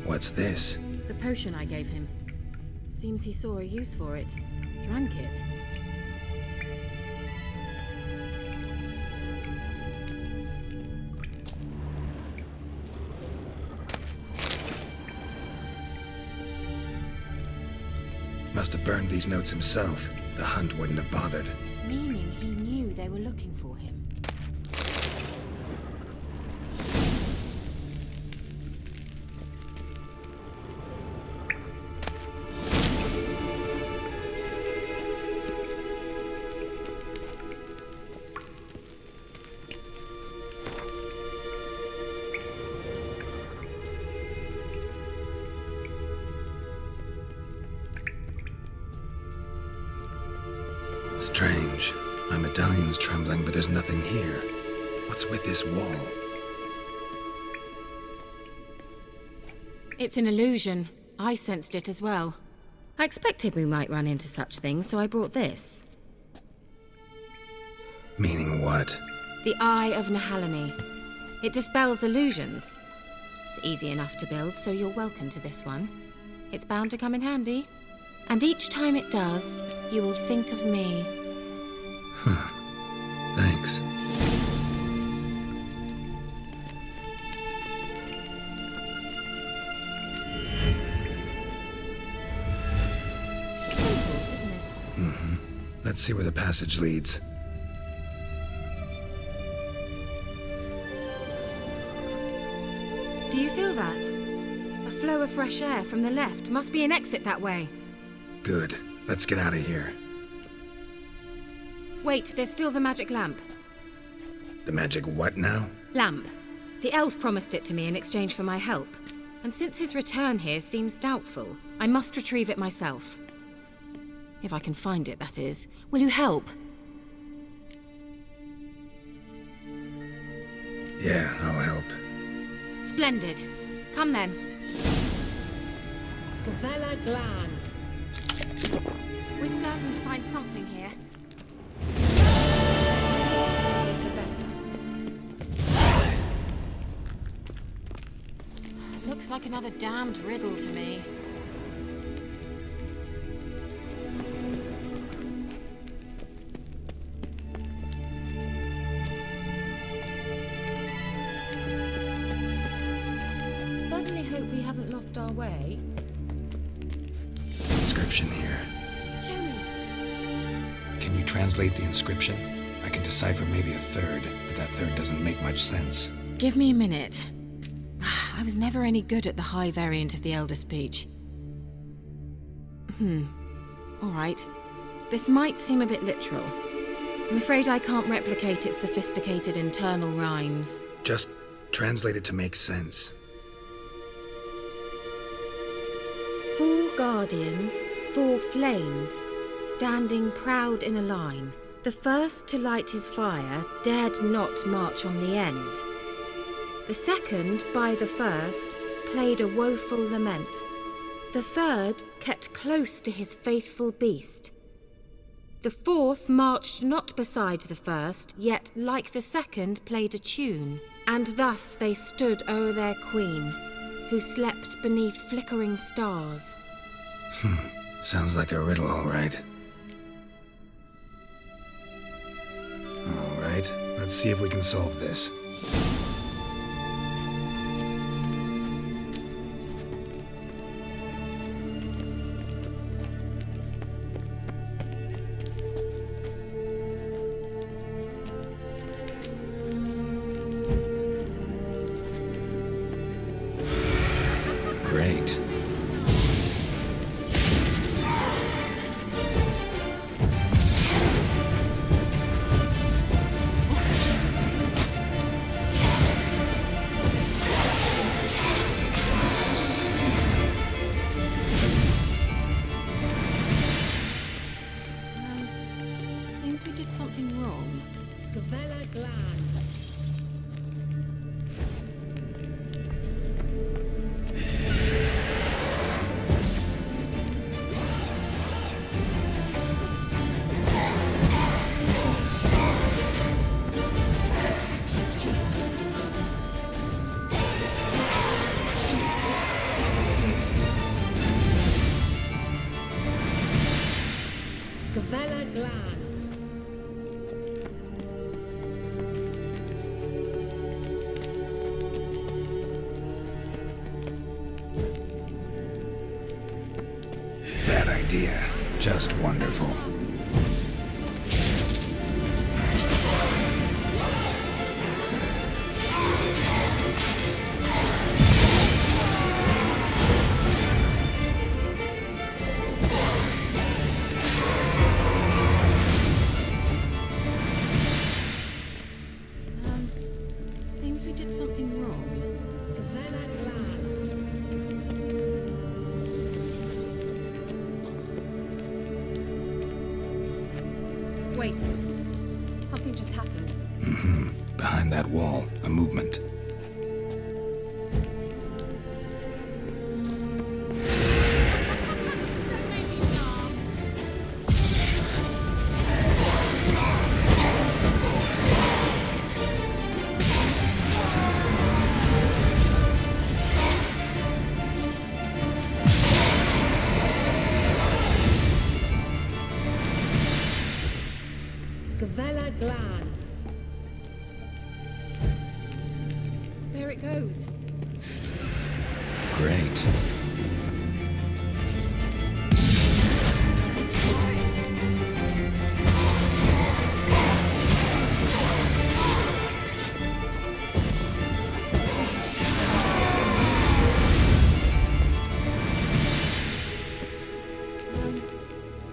What's this?
The potion I gave him. Seems he saw a use for it. Drank it.
Must have burned these notes himself. The hunt wouldn't have bothered.
Meaning he knew they were looking for him.
Strange. My medallion's trembling, but there's nothing here. What's with this wall?
It's an illusion. I sensed it as well. I expected we might run into such things, so I brought this.
Meaning what?
The Eye of Nehaleni. It dispels illusions. It's easy enough to build, so you're welcome to this one. It's bound to come in handy. And each time it does, you will think of me.
Thanks. Let's see where the passage leads.
Do you feel that? A flow of fresh air from the left. Must be an exit that way.
Good. Let's get out of here.
Wait, there's still the magic lamp.
The magic what now?
Lamp. The elf promised it to me in exchange for my help. And since his return here seems doubtful, I must retrieve it myself. If I can find it, that is. Will you help?
Yeah, I'll help.
Splendid. Come then.
Gavella Glan.
We're certain to find something here. Looks like another damned riddle to me. Certainly hope we haven't lost our way.
Inscription here.
Show me.
Can you translate the inscription? I can decipher maybe a third, but that third doesn't make much sense.
Give me a minute. I was never any good at the high variant of the Elder Speech. All right. This might seem a bit literal. I'm afraid I can't replicate its sophisticated internal rhymes.
Just translate it to make sense.
4 guardians, 4 flames, standing proud in a line. The first to light his fire dared not march on the end. The second, by the first, played a woeful lament. The third kept close to his faithful beast. The fourth marched not beside the first, yet, like the second, played a tune. And thus they stood o'er their queen, who slept beneath flickering stars.
Sounds like a riddle, all right. All right, let's see if we can solve this. Great.
Seems we did something wrong.
Gavella Glan. Gavella Glan.
That idea. Just wonderful.
Seems we did something wrong.
Gavella Glan.
Wait. Something just happened.
Behind that wall, a movement.
Gavella Glan.
There it goes.
Great.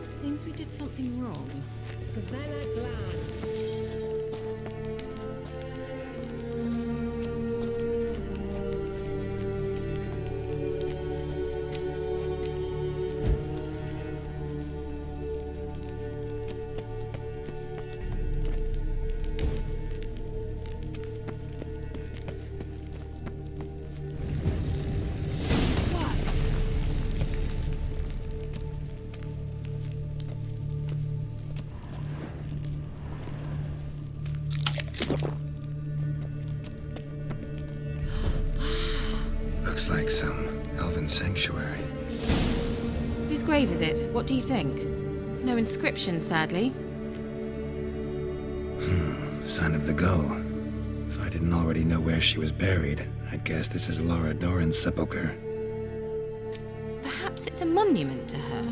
Seems we did something wrong.
Gavella Glan.
Looks like some elven sanctuary.
Whose grave is it? What do you think? No inscription, sadly.
Sign of the gull. If I didn't already know where she was buried, I'd guess this is Laura Doran's sepulchre.
Perhaps it's a monument to her.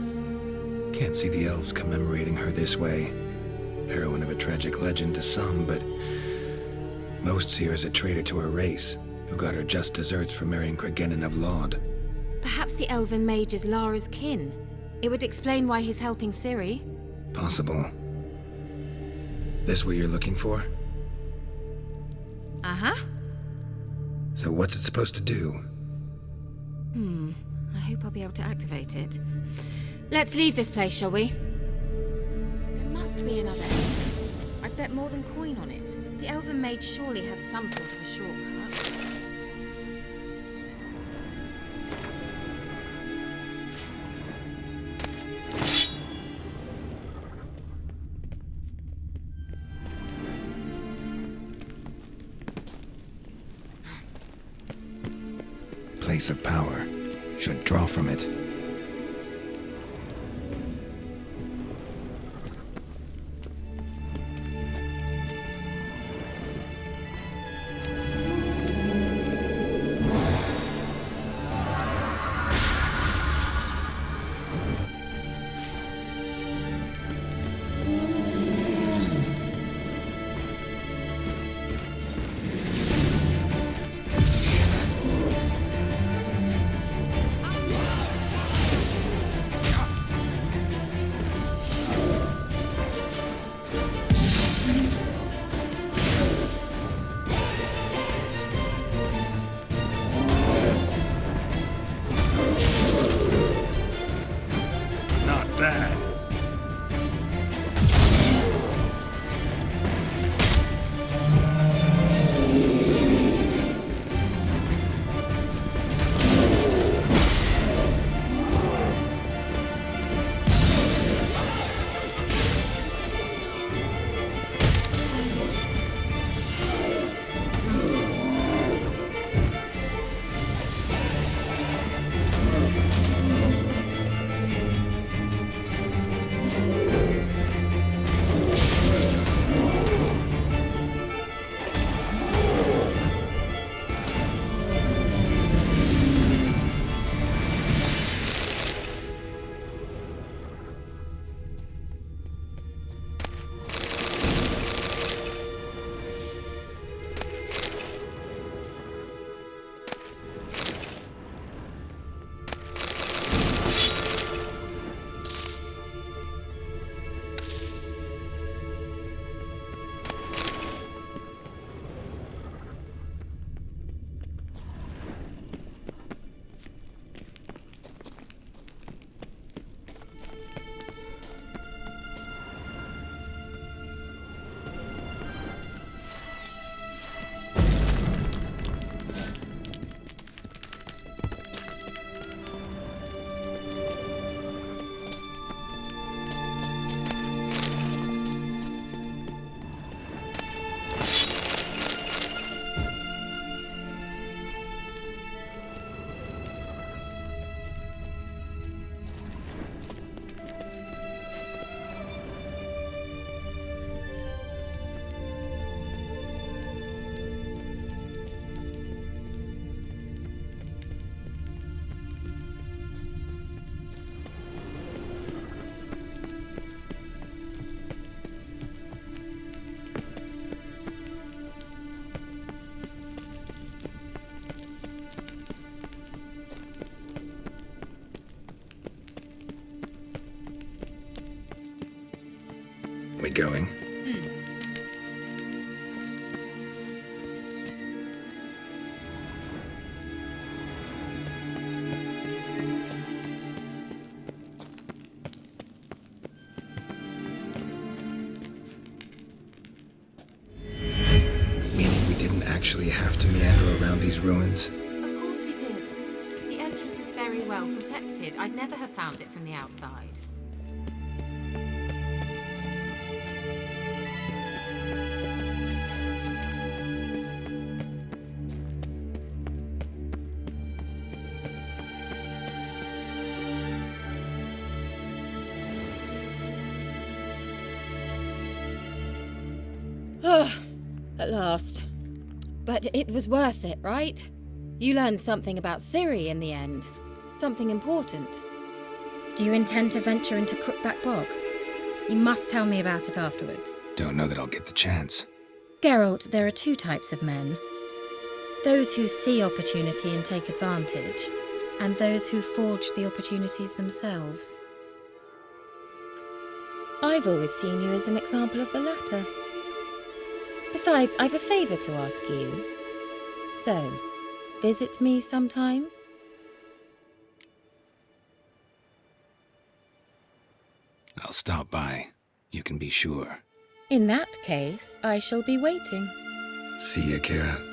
Can't see the elves commemorating her this way. Heroine of a tragic legend to some, but most see her as a traitor to her race, who got her just deserts for marrying Cregennan of Laud.
Perhaps the elven mage is Lara's kin. It would explain why he's helping Ciri.
Possible. This what you're looking for?
Uh-huh.
So what's it supposed to do?
I hope I'll be able to activate it. Let's leave this place, shall we? There must be another entrance. I'd bet more than coin on it. The elven mage surely had some sort of a shortcut.
Place of power. Should draw from it. get going. Meaning we didn't actually have to meander around these ruins?
Of course we did. The entrance is very well protected. I'd never have found it from the outside. At last. But it was worth it, right? You learned something about Ciri in the end. Something important. Do you intend to venture into Crookback Bog? You must tell me about it afterwards.
Don't know that I'll get the chance.
Geralt, there are two types of men. Those who see opportunity and take advantage, and those who forge the opportunities themselves. I've always seen you as an example of the latter. Besides, I've a favour to ask you. So, visit me sometime?
I'll stop by. You can be sure.
In that case, I shall be waiting.
See ya, Kira.